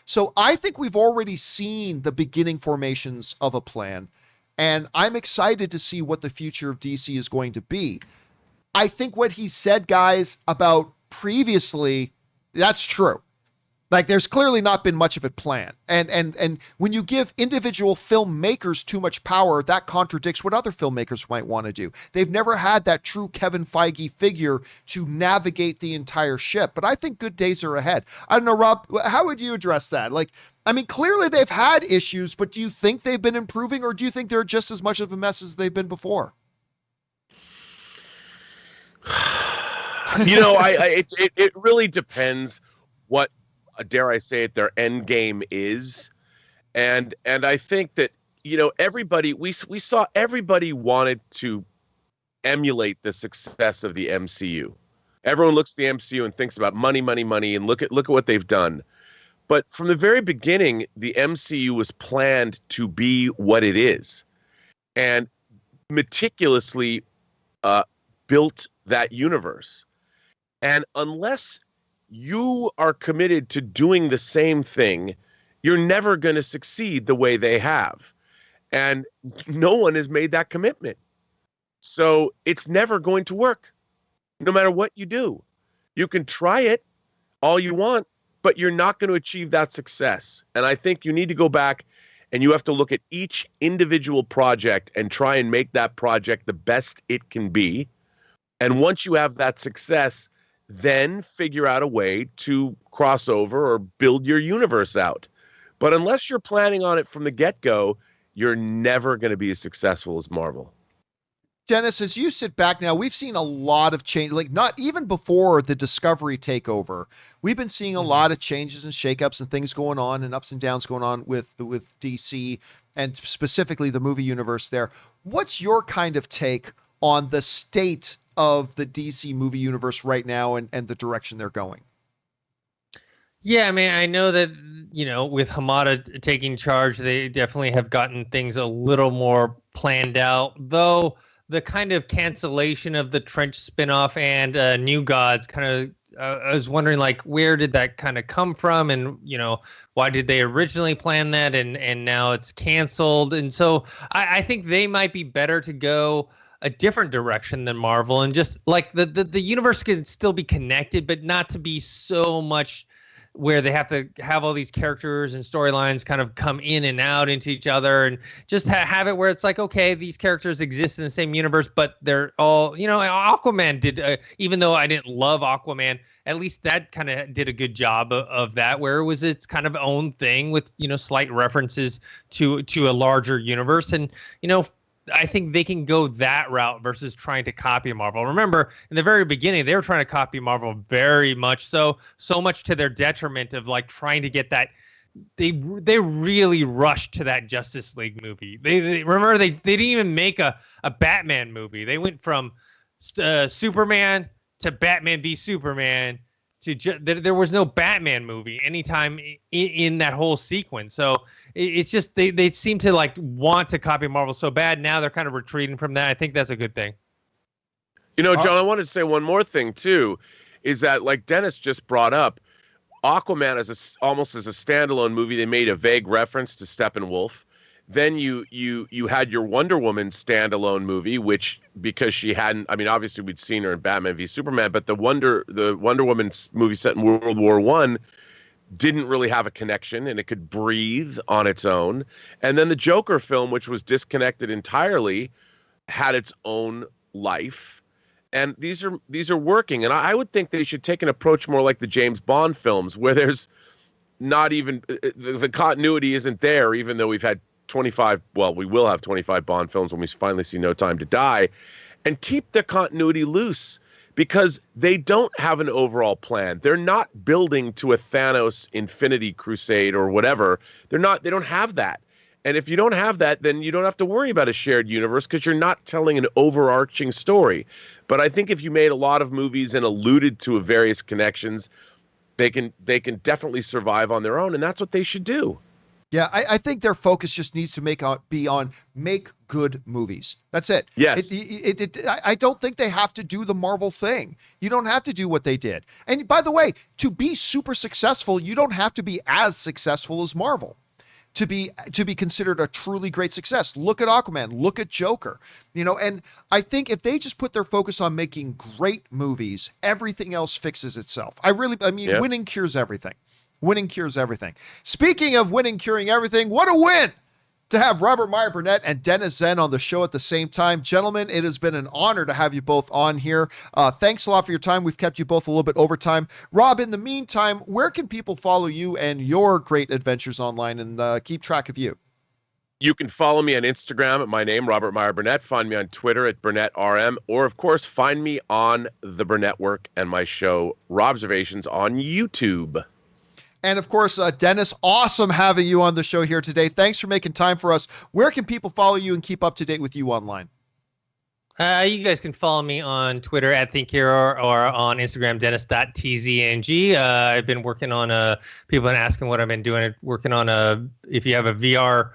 So I think we've already seen the beginning formations of a plan, and I'm excited to see what the future of DC is going to be. I think what he said, guys, about previously, that's true. Like, there's clearly not been much of a plan. And when you give individual filmmakers too much power, that contradicts what other filmmakers might want to do. They've never had that true Kevin Feige figure to navigate the entire ship. But I think good days are ahead. I don't know, Rob, how would you address that? Like, I mean, clearly they've had issues, but do you think they've been improving, or do you think they're just as much of a mess as they've been before? You know, it really depends what, dare I say it, their end game is. And I think that, you know, everybody, we saw everybody wanted to emulate the success of the MCU. Everyone looks at the MCU and thinks about money, money, money, and look at what they've done. But from the very beginning, the MCU was planned to be what it is, and meticulously built that universe. And unless you are committed to doing the same thing, you're never going to succeed the way they have. And no one has made that commitment. So it's never going to work, no matter what you do. You can try it all you want, but you're not going to achieve that success. And I think you need to go back and you have to look at each individual project and try and make that project the best it can be. And once you have that success, then figure out a way to cross over or build your universe out. But unless you're planning on it from the get-go, you're never going to be as successful as Marvel. Dennis, as you sit back now, we've seen a lot of change, like not even before the Discovery takeover. We've been seeing a lot of changes and shakeups and things going on and ups and downs going on with DC and specifically the movie universe there. What's your kind of take on the state of the DC movie universe right now and the direction they're going? Yeah, I mean, I know that, you know, with Hamada taking charge, they definitely have gotten things a little more planned out, though the kind of cancellation of the Trench spinoff and New Gods kind of, I was wondering, like, where did that kind of come from? And, you know, why did they originally plan that? And now it's canceled. And so I think they might be better to go a different direction than Marvel, and just like the universe can still be connected, but not to be so much where they have to have all these characters and storylines kind of come in and out into each other, and just have it where it's like, okay, these characters exist in the same universe, but they're all, you know, Aquaman did, even though I didn't love Aquaman, at least that kind of did a good job of that, where it was its kind of own thing with, you know, slight references to a larger universe. And, you know, I think they can go that route versus trying to copy Marvel. Remember, in the very beginning, they were trying to copy Marvel very much so much to their detriment of like trying to get that. They really rushed to that Justice League movie. They remember they didn't even make a Batman movie. They went from Superman to Batman v Superman there was no Batman movie anytime in that whole sequence. So it's just they seem to like want to copy Marvel so bad. Now they're kind of retreating from that. I think that's a good thing. You know, John, I wanted to say one more thing too, is that like Dennis just brought up, Aquaman almost as a standalone movie. They made a vague reference to Steppenwolf. Then you had your Wonder Woman standalone movie, which, because she hadn't, I mean, obviously we'd seen her in Batman v Superman, but the Wonder Woman movie set in World War I didn't really have a connection, and it could breathe on its own. And then the Joker film, which was disconnected entirely, had its own life. And these are working. And I would think they should take an approach more like the James Bond films, where there's not even the continuity isn't there, even though we've had 25, well, we will have 25 Bond films when we finally see No Time to Die, and keep the continuity loose, because they don't have an overall plan. They're not building to a Thanos Infinity Crusade or whatever. They don't have that. And if you don't have that, then you don't have to worry about a shared universe, because you're not telling an overarching story. But I think if you made a lot of movies and alluded to various connections, they can definitely survive on their own, and that's what they should do. Yeah, I think their focus just needs to be on make good movies. That's it. Yes. I don't think they have to do the Marvel thing. You don't have to do what they did. And by the way, to be super successful, you don't have to be as successful as Marvel to be considered a truly great success. Look at Aquaman, look at Joker, and I think if they just put their focus on making great movies, everything else fixes itself. Yeah. Winning cures everything. Winning cures everything. Speaking of winning, curing everything, what a win to have Robert Meyer Burnett and Dennis Zen on the show at the same time. Gentlemen, it has been an honor to have you both on here. Thanks a lot for your time. We've kept you both a little bit over time. Rob, in the meantime, where can people follow you and your great adventures online and keep track of you? You can follow me on Instagram at my name, Robert Meyer Burnett. Find me on Twitter at BurnettRM. Or, of course, find me on the Burnett Work and my show, Robservations, on YouTube. And of course, Dennis, awesome having you on the show here today. Thanks for making time for us. Where can people follow you and keep up to date with you online? You guys can follow me on Twitter at ThinkHero or on Instagram, Dennis.tzng. I've been working on people have been asking what I've been doing. Working on if you have a VR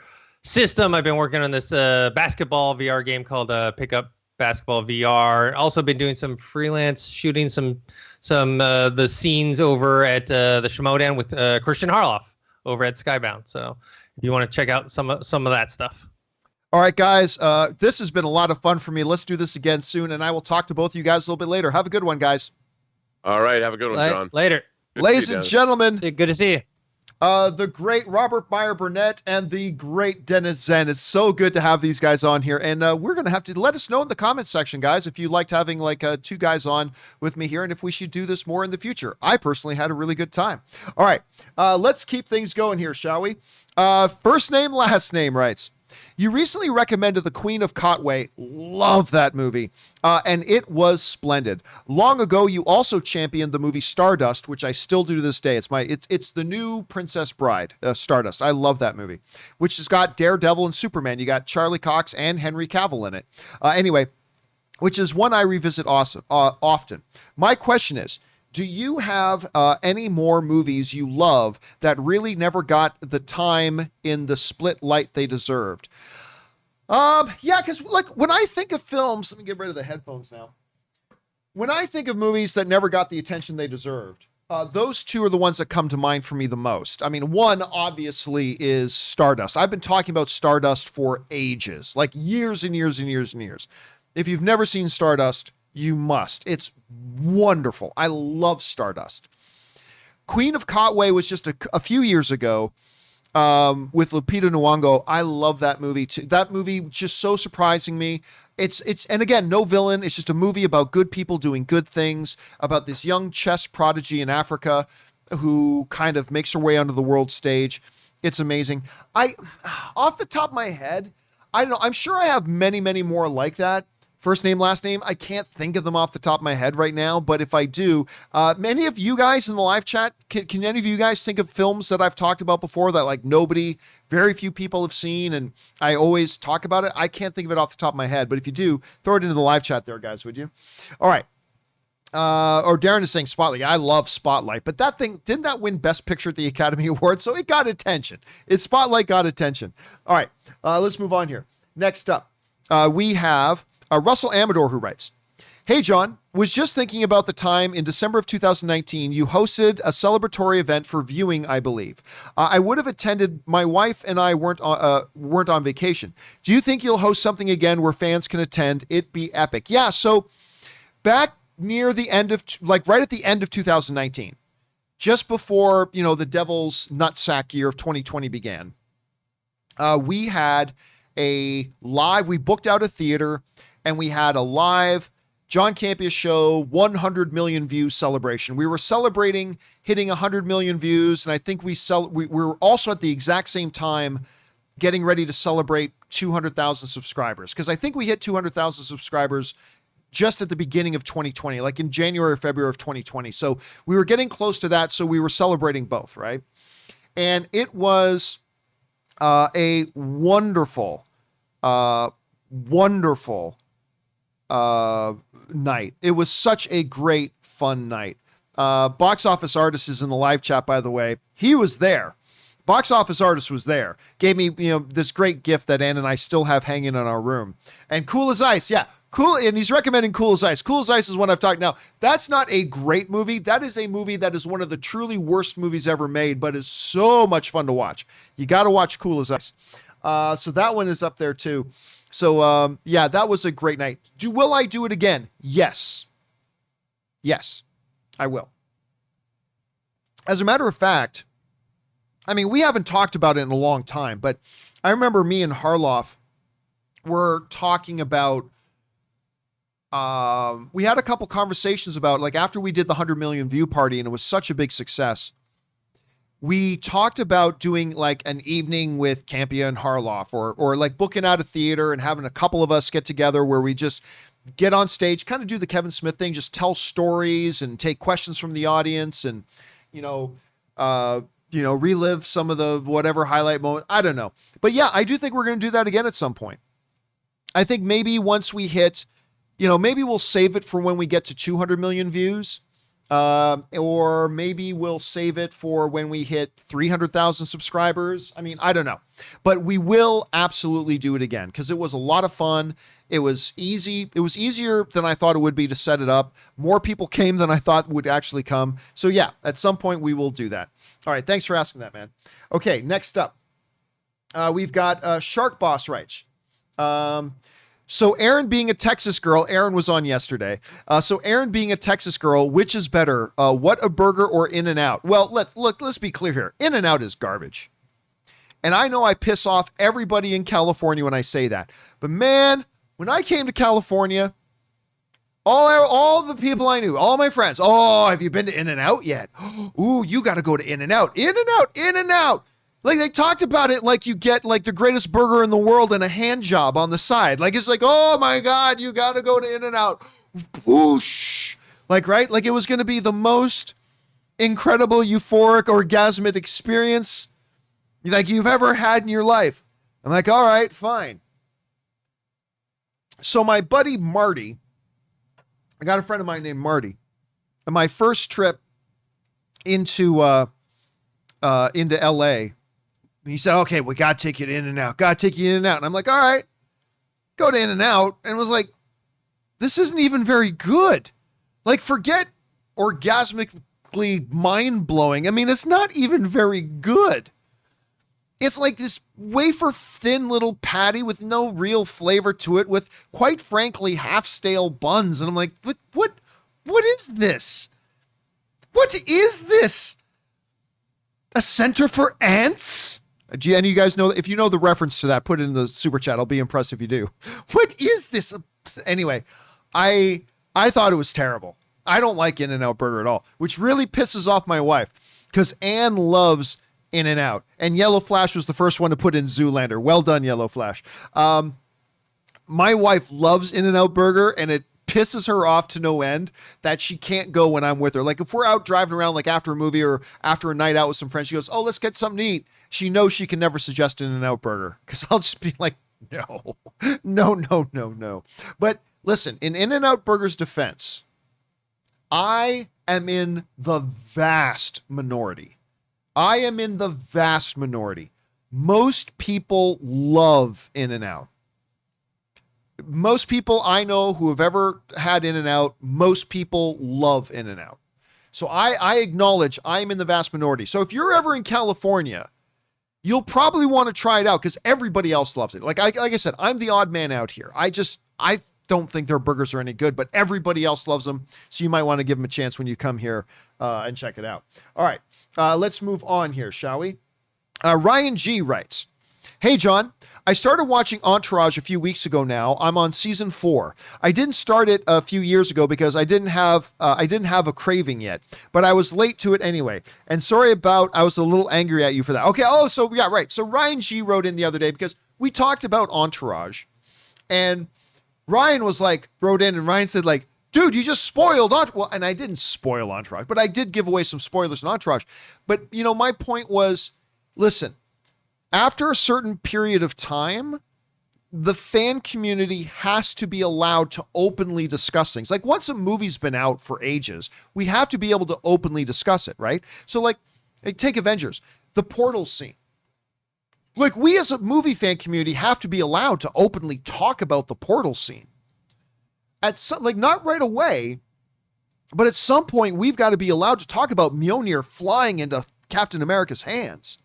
system, I've been working on this basketball VR game called Pickup Basketball VR. Also been doing some freelance shooting, some the scenes over at the Shimodan with Christian Harloff over at Skybound. So if you want to check out some of that stuff. All right, guys, this has been a lot of fun for me. Let's do this again soon, and I will talk to both of you guys a little bit later. Have a good one, guys. All right, have a good one, John. Later. Ladies and gentlemen. Good to see you. The great Robert Meyer Burnett and the great Dennis Zen. It's so good to have these guys on here. And we're going to have to let us know in the comments section, guys, if you liked having two guys on with me here and if we should do this more in the future. I personally had a really good time. All right, let's keep things going here, shall we? First name, last name writes, you recently recommended The Queen of Katwe. Love that movie. And it was splendid. Long ago, you also championed the movie Stardust, which I still do to this day. It's the new Princess Bride, Stardust. I love that movie, which has got Daredevil and Superman. You got Charlie Cox and Henry Cavill in it. Anyway, which is one I revisit often. My question is, do you have any more movies you love that really never got the time in the split light they deserved? Yeah, because when I think of films, let me get rid of the headphones now. When I think of movies that never got the attention they deserved, those two are the ones that come to mind for me the most. I mean, one obviously is Stardust. I've been talking about Stardust for ages, like years and years and years and years. If you've never seen Stardust, you must. It's wonderful. I love Stardust. Queen of Katwe was just a few years ago with Lupita Nyong'o. I love that movie too. That movie just so surprising me. It's and again, no villain. It's just a movie about good people doing good things, about this young chess prodigy in Africa who kind of makes her way onto the world stage. It's amazing. Off the top of my head, I don't know. I'm sure I have many, many more like that. First name, last name. I can't think of them off the top of my head right now, but if I do, many of you guys in the live chat, can any of you guys think of films that I've talked about before that very few people have seen, and I always talk about it? I can't think of it off the top of my head, but if you do, throw it into the live chat there, guys, would you? All right. Or Darren is saying Spotlight. I love Spotlight, but that thing, didn't that win Best Picture at the Academy Awards? So it got attention. Spotlight got attention. All right. Let's move on here. Next up, we have Russell Amador, who writes, Hey, John, was just thinking about the time in December of 2019 you hosted a celebratory event for viewing, I believe. I would have attended. My wife and I weren't on vacation. Do you think you'll host something again where fans can attend? It'd be epic. Yeah, so back near the end of, right at the end of 2019, just before, the devil's nutsack year of 2020 began, we had we booked out a theater and we had a live John Campea Show 100 million views celebration. We were celebrating hitting 100 million views, and I think we were also at the exact same time getting ready to celebrate 200,000 subscribers, because I think we hit 200,000 subscribers just at the beginning of 2020, like in January or February of 2020. So we were getting close to that, so we were celebrating both, right? And it was a wonderful night. It was such a great, fun night. Box Office Artist is in the live chat, by the way. He was there. Box Office Artist was there. Gave me, this great gift that Ann and I still have hanging in our room. And Cool as Ice, yeah. Cool, and he's recommending Cool as Ice. Cool as Ice is one I've talked. Now, that's not a great movie. That is a movie that is one of the truly worst movies ever made, but is so much fun to watch. You got to watch Cool as Ice. So that one is up there too. So, yeah, that was a great night. Will I do it again? Yes. Yes, I will. As a matter of fact, we haven't talked about it in a long time, but I remember me and Harloff were talking about, we had a couple conversations about, after we did the 100 million view party and it was such a big success, we talked about doing an evening with Campea and Harloff, or booking out a theater and having a couple of us get together where we just get on stage, kind of do the Kevin Smith thing, just tell stories and take questions from the audience and, relive some of the whatever highlight moment. I don't know. But yeah, I do think we're going to do that again at some point. I think maybe once we hit, maybe we'll save it for when we get to 200 million views. Or maybe we'll save it for when we hit 300,000 subscribers. I don't know, but we will absolutely do it again because it was a lot of fun. It was easy. It was easier than I thought it would be to set it up. More people came than I thought would actually come. So yeah, at some point we will do that. All right. Thanks for asking that, man. Okay. Next up, we've got, Shark Boss Writes. So Aaron being a Texas girl, Aaron was on yesterday. So Aaron being a Texas girl, which is better, Whataburger or In-N-Out? Well, let's be clear here. In-N-Out is garbage. And I know I piss off everybody in California when I say that. But man, when I came to California, all the people I knew, all my friends, oh, have you been to In-N-Out yet? Ooh, you got to go to In-N-Out. In-N-Out, In-N-Out. They talked about it like you get the greatest burger in the world and a hand job on the side. It's oh my God, you got to go to In-N-Out. Whoosh. Right? It was going to be the most incredible, euphoric, orgasmic experience you've ever had in your life. I'm all right, fine. So my buddy Marty, I got a friend of mine named Marty. And my first trip into LA, he said, okay, we got to take you to In-N-Out. Got to take you to In-N-Out. And I'm all right, go to In-N-Out. And was this isn't even very good. Forget orgasmically mind-blowing. It's not even very good. It's this wafer thin little patty with no real flavor to it, with quite frankly half-stale buns. And I'm what is this? What is this? A center for ants? And you guys know, if you know the reference to that, put it in the super chat. I'll be impressed if you do. What is this? Anyway, I thought it was terrible. I don't like In-N-Out Burger at all, which really pisses off my wife because Ann loves In-N-Out. And Yellow Flash was the first one to put in Zoolander. Well done, Yellow Flash. My wife loves In-N-Out Burger, and it pisses her off to no end that she can't go when I'm with her. If we're out driving around, after a movie or after a night out with some friends, she goes, oh, let's get something to eat. She knows she can never suggest an In-N-Out Burger because I'll just be no. But listen, in In-N-Out Burger's defense, I am in the vast minority. Most people love In-N-Out. most people I know who have ever had In-N-Out, most people love In-N-Out. So I acknowledge I'm in the vast minority. So if you're ever in California, you'll probably want to try it out because everybody else loves it. Like I said, I'm the odd man out here. I don't think their burgers are any good, but everybody else loves them. So you might want to give them a chance when you come here and check it out. All right, let's move on here, shall we? Ryan G writes, "Hey, John, I started watching Entourage a few weeks ago now. I'm on season 4. I didn't start it a few years ago because I didn't have a craving yet, but I was late to it anyway. And sorry about, I was a little angry at you for that." Okay. Oh, so yeah, right. So Ryan G wrote in the other day because we talked about Entourage, and Ryan wrote in and Ryan said like, "Dude, you just spoiled Entourage." Well, and I didn't spoil Entourage, but I did give away some spoilers in Entourage. But you know, my point was, listen, after a certain period of time, the fan community has to be allowed to openly discuss things. Like once a movie's been out for ages, we have to be able to openly discuss it, right? So like take Avengers, the portal scene. Like we as a movie fan community have to be allowed to openly talk about the portal scene. At some, like not right away, but at some point we've got to be allowed to talk about Mjolnir flying into Captain America's hands.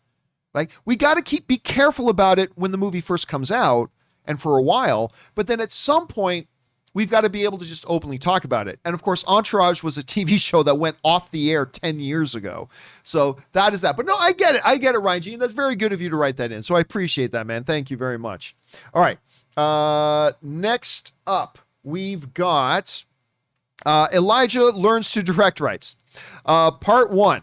Like we got to be careful about it when the movie first comes out and for a while, but then at some point we've got to be able to just openly talk about it. And of course, Entourage was a TV show that went off the air 10 years ago. So that is that. But no, I get it, Ryan G. And that's very good of you to write that in. So I appreciate that, man. Thank you very much. All right. Next up, we've got Elijah Learns to Direct writes. Part 1.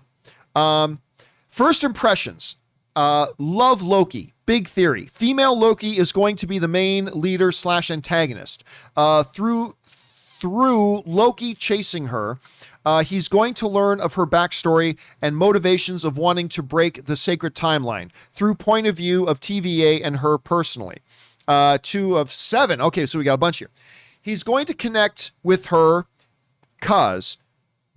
First impressions. Love Loki. Big theory. Female Loki is going to be the main leader / antagonist. Through Loki chasing her, he's going to learn of her backstory and motivations of wanting to break the sacred timeline through point of view of TVA and her personally. 2 of 7. Okay, so we got a bunch here. He's going to connect with her because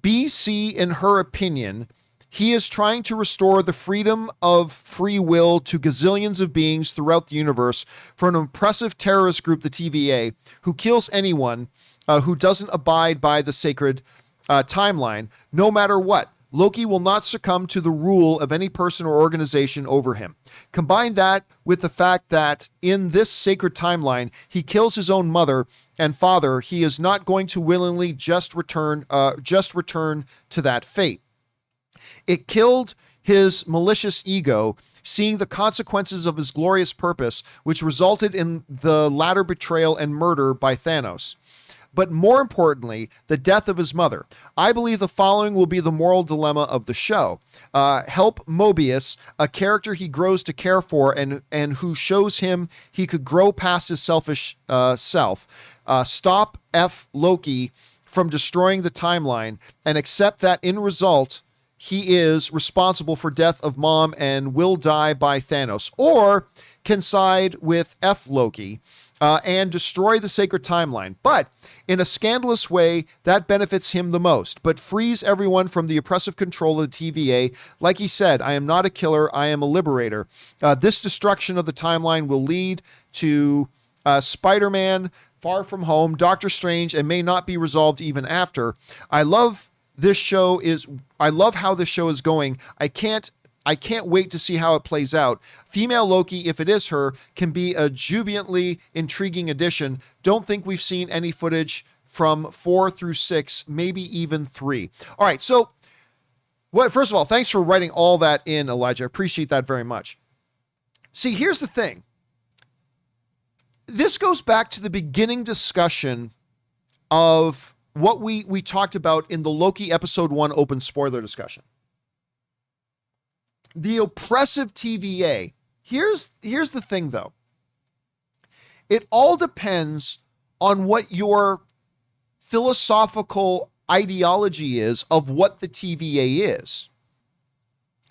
BC, in her opinion, he is trying to restore the freedom of free will to gazillions of beings throughout the universe for an oppressive terrorist group, the TVA, who kills anyone who doesn't abide by the sacred timeline, no matter what. Loki will not succumb to the rule of any person or organization over him. Combine that with the fact that in this sacred timeline, he kills his own mother and father. He is not going to willingly just return to that fate. It killed his malicious ego, seeing the consequences of his glorious purpose, which resulted in the latter betrayal and murder by Thanos. But more importantly, the death of his mother. I believe the following will be the moral dilemma of the show. Help Mobius, a character he grows to care for and who shows him he could grow past his selfish self. Stop F. Loki from destroying the timeline and accept that in result, he is responsible for death of mom and will die by Thanos, or can side with F. Loki and destroy the sacred timeline, but in a scandalous way that benefits him the most, but frees everyone from the oppressive control of the TVA. Like he said, I am not a killer, I am a liberator. This destruction of the timeline will lead to Spider-Man, Far From Home, Doctor Strange, and may not be resolved even after. I love how this show is going. I can't wait to see how it plays out. Female Loki, if it is her, can be a jubilantly intriguing addition. Don't think we've seen any footage from 4 through 6, maybe even 3. All right, so first of all, thanks for writing all that in, Elijah. I appreciate that very much. See, here's the thing. This goes back to the beginning discussion of what we talked about in the Loki episode 1 open spoiler discussion. The oppressive TVA. Here's the thing, though. It all depends on what your philosophical ideology is of what the TVA is.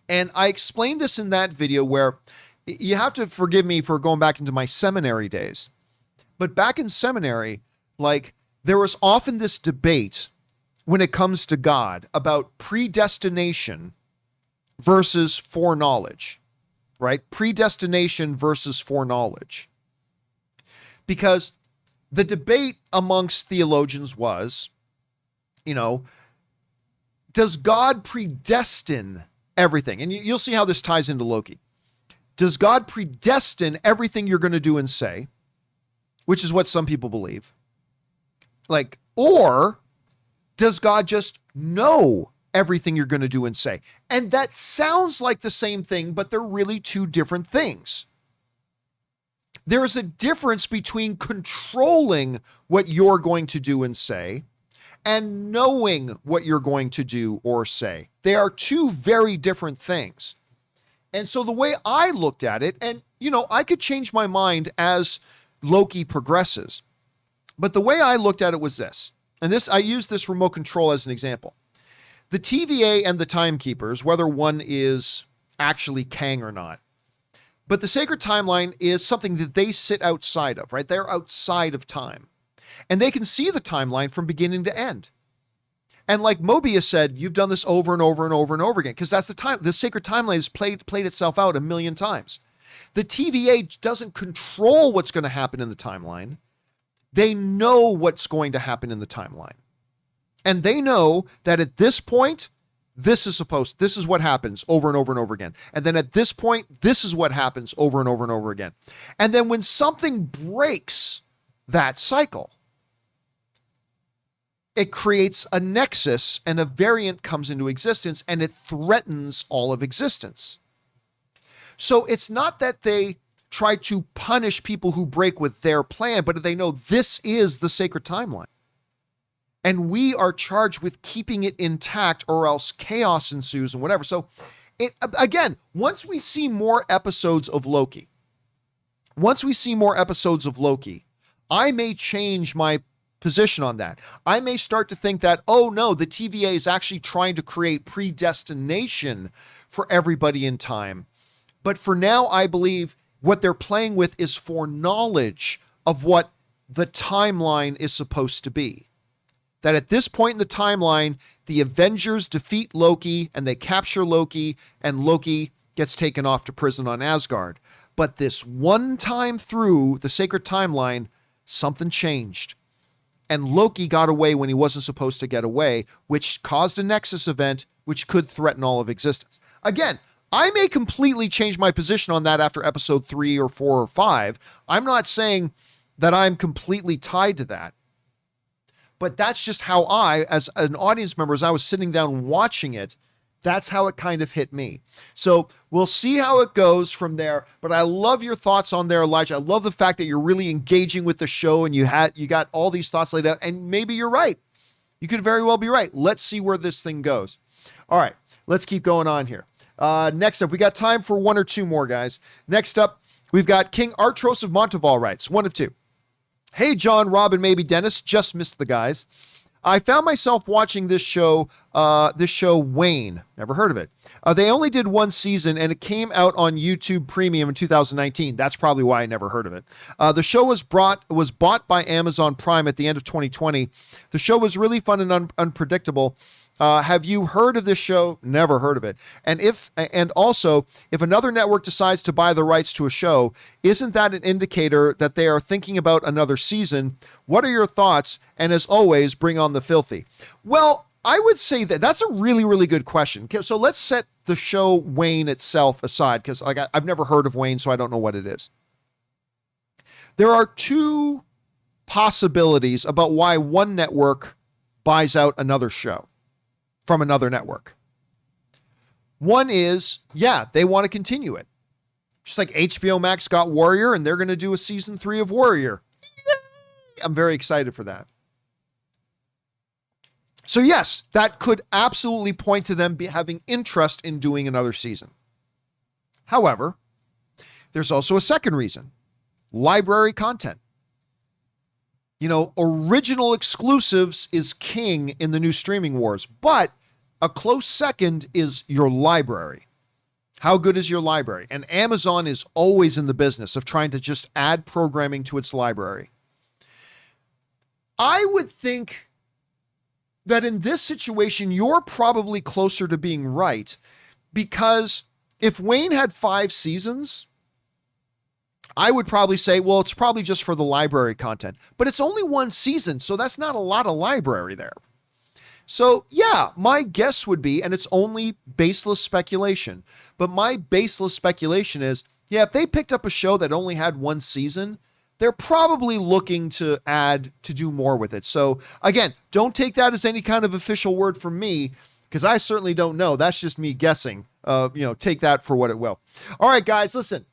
And I explained this in that video where you have to forgive me for going back into my seminary days. But back in seminary, like, there was often this debate when it comes to God about predestination versus foreknowledge, right? Predestination versus foreknowledge. Because the debate amongst theologians was, does God predestine everything? And you'll see how this ties into Loki. Does God predestine everything you're going to do and say, which is what some people believe? Or does God just know everything you're going to do and say? And that sounds like the same thing, but they're really two different things. There is a difference between controlling what you're going to do and say and knowing what you're going to do or say. They are two very different things. And so the way I looked at it, and I could change my mind as Loki progresses, but the way I looked at it was this, and I used this remote control as an example. The TVA and the Timekeepers, whether one is actually Kang or not, but the Sacred Timeline is something that they sit outside of, right? They're outside of time. And they can see the timeline from beginning to end. And like Mobius said, you've done this over and over and over and over again, because that's the time. The Sacred Timeline has played itself out a million times. The TVA doesn't control what's going to happen in the timeline. They know what's going to happen in the timeline. And they know that at this point, this is what happens over and over and over again. And then at this point, this is what happens over and over and over again. And then when something breaks that cycle, it creates a nexus and a variant comes into existence and it threatens all of existence. So it's not that they try to punish people who break with their plan, but they know this is the sacred timeline. And we are charged with keeping it intact or else chaos ensues and whatever. So again, once we see more episodes of Loki, I may change my position on that. I may start to think that, oh no, the TVA is actually trying to create predestination for everybody in time. But for now, I believe what they're playing with is foreknowledge of what the timeline is supposed to be. That at this point in the timeline, the Avengers defeat Loki and they capture Loki and Loki gets taken off to prison on Asgard. But this one time through the sacred timeline, something changed. And Loki got away when he wasn't supposed to get away, which caused a Nexus event, which could threaten all of existence. Again, I may completely change my position on that after episode 3 or 4 or 5. I'm not saying that I'm completely tied to that. But that's just how I, as an audience member, as I was sitting down watching it, that's how it kind of hit me. So we'll see how it goes from there. But I love your thoughts on there, Elijah. I love the fact that you're really engaging with the show and you got all these thoughts laid out. And maybe you're right. You could very well be right. Let's see where this thing goes. All right, let's keep going on here. Next up, we got time for one or two more, guys. Next up, we've got King Artros of Monteval writes, one of two. Hey, John, Rob, and maybe Dennis, just missed the guys. I found myself watching this show Wayne. Never heard of it. They only did one season, and it came out on YouTube Premium in 2019. That's probably why I never heard of it. The show was bought by Amazon Prime at the end of 2020. The show was really fun and unpredictable. Have you heard of this show? Never heard of it. And also, if another network decides to buy the rights to a show, isn't that an indicator that they are thinking about another season? What are your thoughts? And as always, bring on the filthy. Well, I would say that that's a really, really good question. So let's set the show Wayne itself aside, because I've never heard of Wayne, so I don't know what it is. There are two possibilities about why one network buys out another show from another network. One is, they want to continue it. Just like HBO Max got Warrior, and they're going to do a season 3 of Warrior. I'm very excited for that. So yes, that could absolutely point to them having interest in doing another season. However, there's also a second reason. Library content. Original exclusives is king in the new streaming wars, but a close second is your library. How good is your library? And Amazon is always in the business of trying to just add programming to its library. I would think that in this situation, you're probably closer to being right, because if Wayne had 5 seasons, I would probably say, well, it's probably just for the library content, but it's only one season, so that's not a lot of library there. So yeah, my guess would be, and it's only baseless speculation, but my baseless speculation is, yeah, if they picked up a show that only had one season, they're probably looking to do more with it. So again, don't take that as any kind of official word from me, because I certainly don't know. That's just me guessing. Take that for what it will. All right, guys, listen.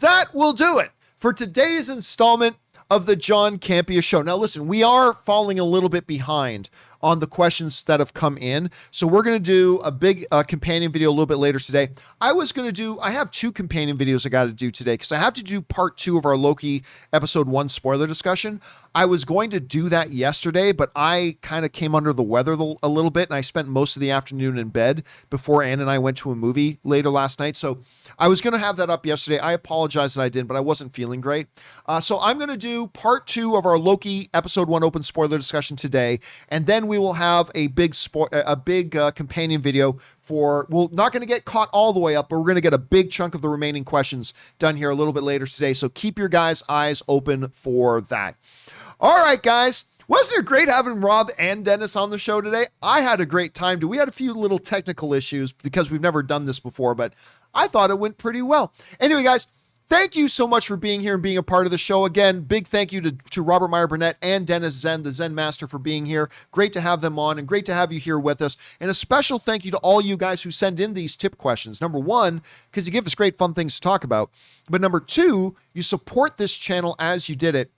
That will do it for today's installment of the John Campea Show. Now, listen, we are falling a little bit behind on the questions that have come in. So we're going to do a big companion video a little bit later today. I have 2 companion videos I got to do today because I have to do part 2 of our Loki episode 1 spoiler discussion. I was going to do that yesterday, but I kind of came under the weather a little bit, and I spent most of the afternoon in bed before Ann and I went to a movie later last night. So I was going to have that up yesterday. I apologize that I didn't, but I wasn't feeling great. So I'm going to do part 2 of our Loki episode 1 open spoiler discussion today, and then we will have a big companion video we're not going to get caught all the way up, but we're going to get a big chunk of the remaining questions done here a little bit later today. So keep your guys' eyes open for that. All right, guys. Wasn't it great having Rob and Dennis on the show today? I had a great time. We had a few little technical issues because we've never done this before, but I thought it went pretty well. Anyway, guys, thank you so much for being here and being a part of the show. Again, big thank you to Robert Meyer Burnett and Dennis Zen, the Zen Master, for being here. Great to have them on and great to have you here with us. And a special thank you to all you guys who send in these tip questions. Number 1, because you give us great fun things to talk about. But number 2, you support this channel as you did it.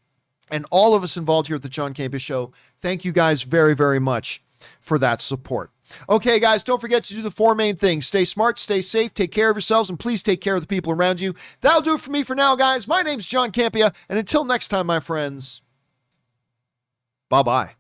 And all of us involved here at the John Campea Show, thank you guys very, very much for that support. Okay, guys, don't forget to do the 4 main things. Stay smart, stay safe, take care of yourselves, and please take care of the people around you. That'll do it for me for now, guys. My name's John Campea, and until next time, my friends, bye-bye.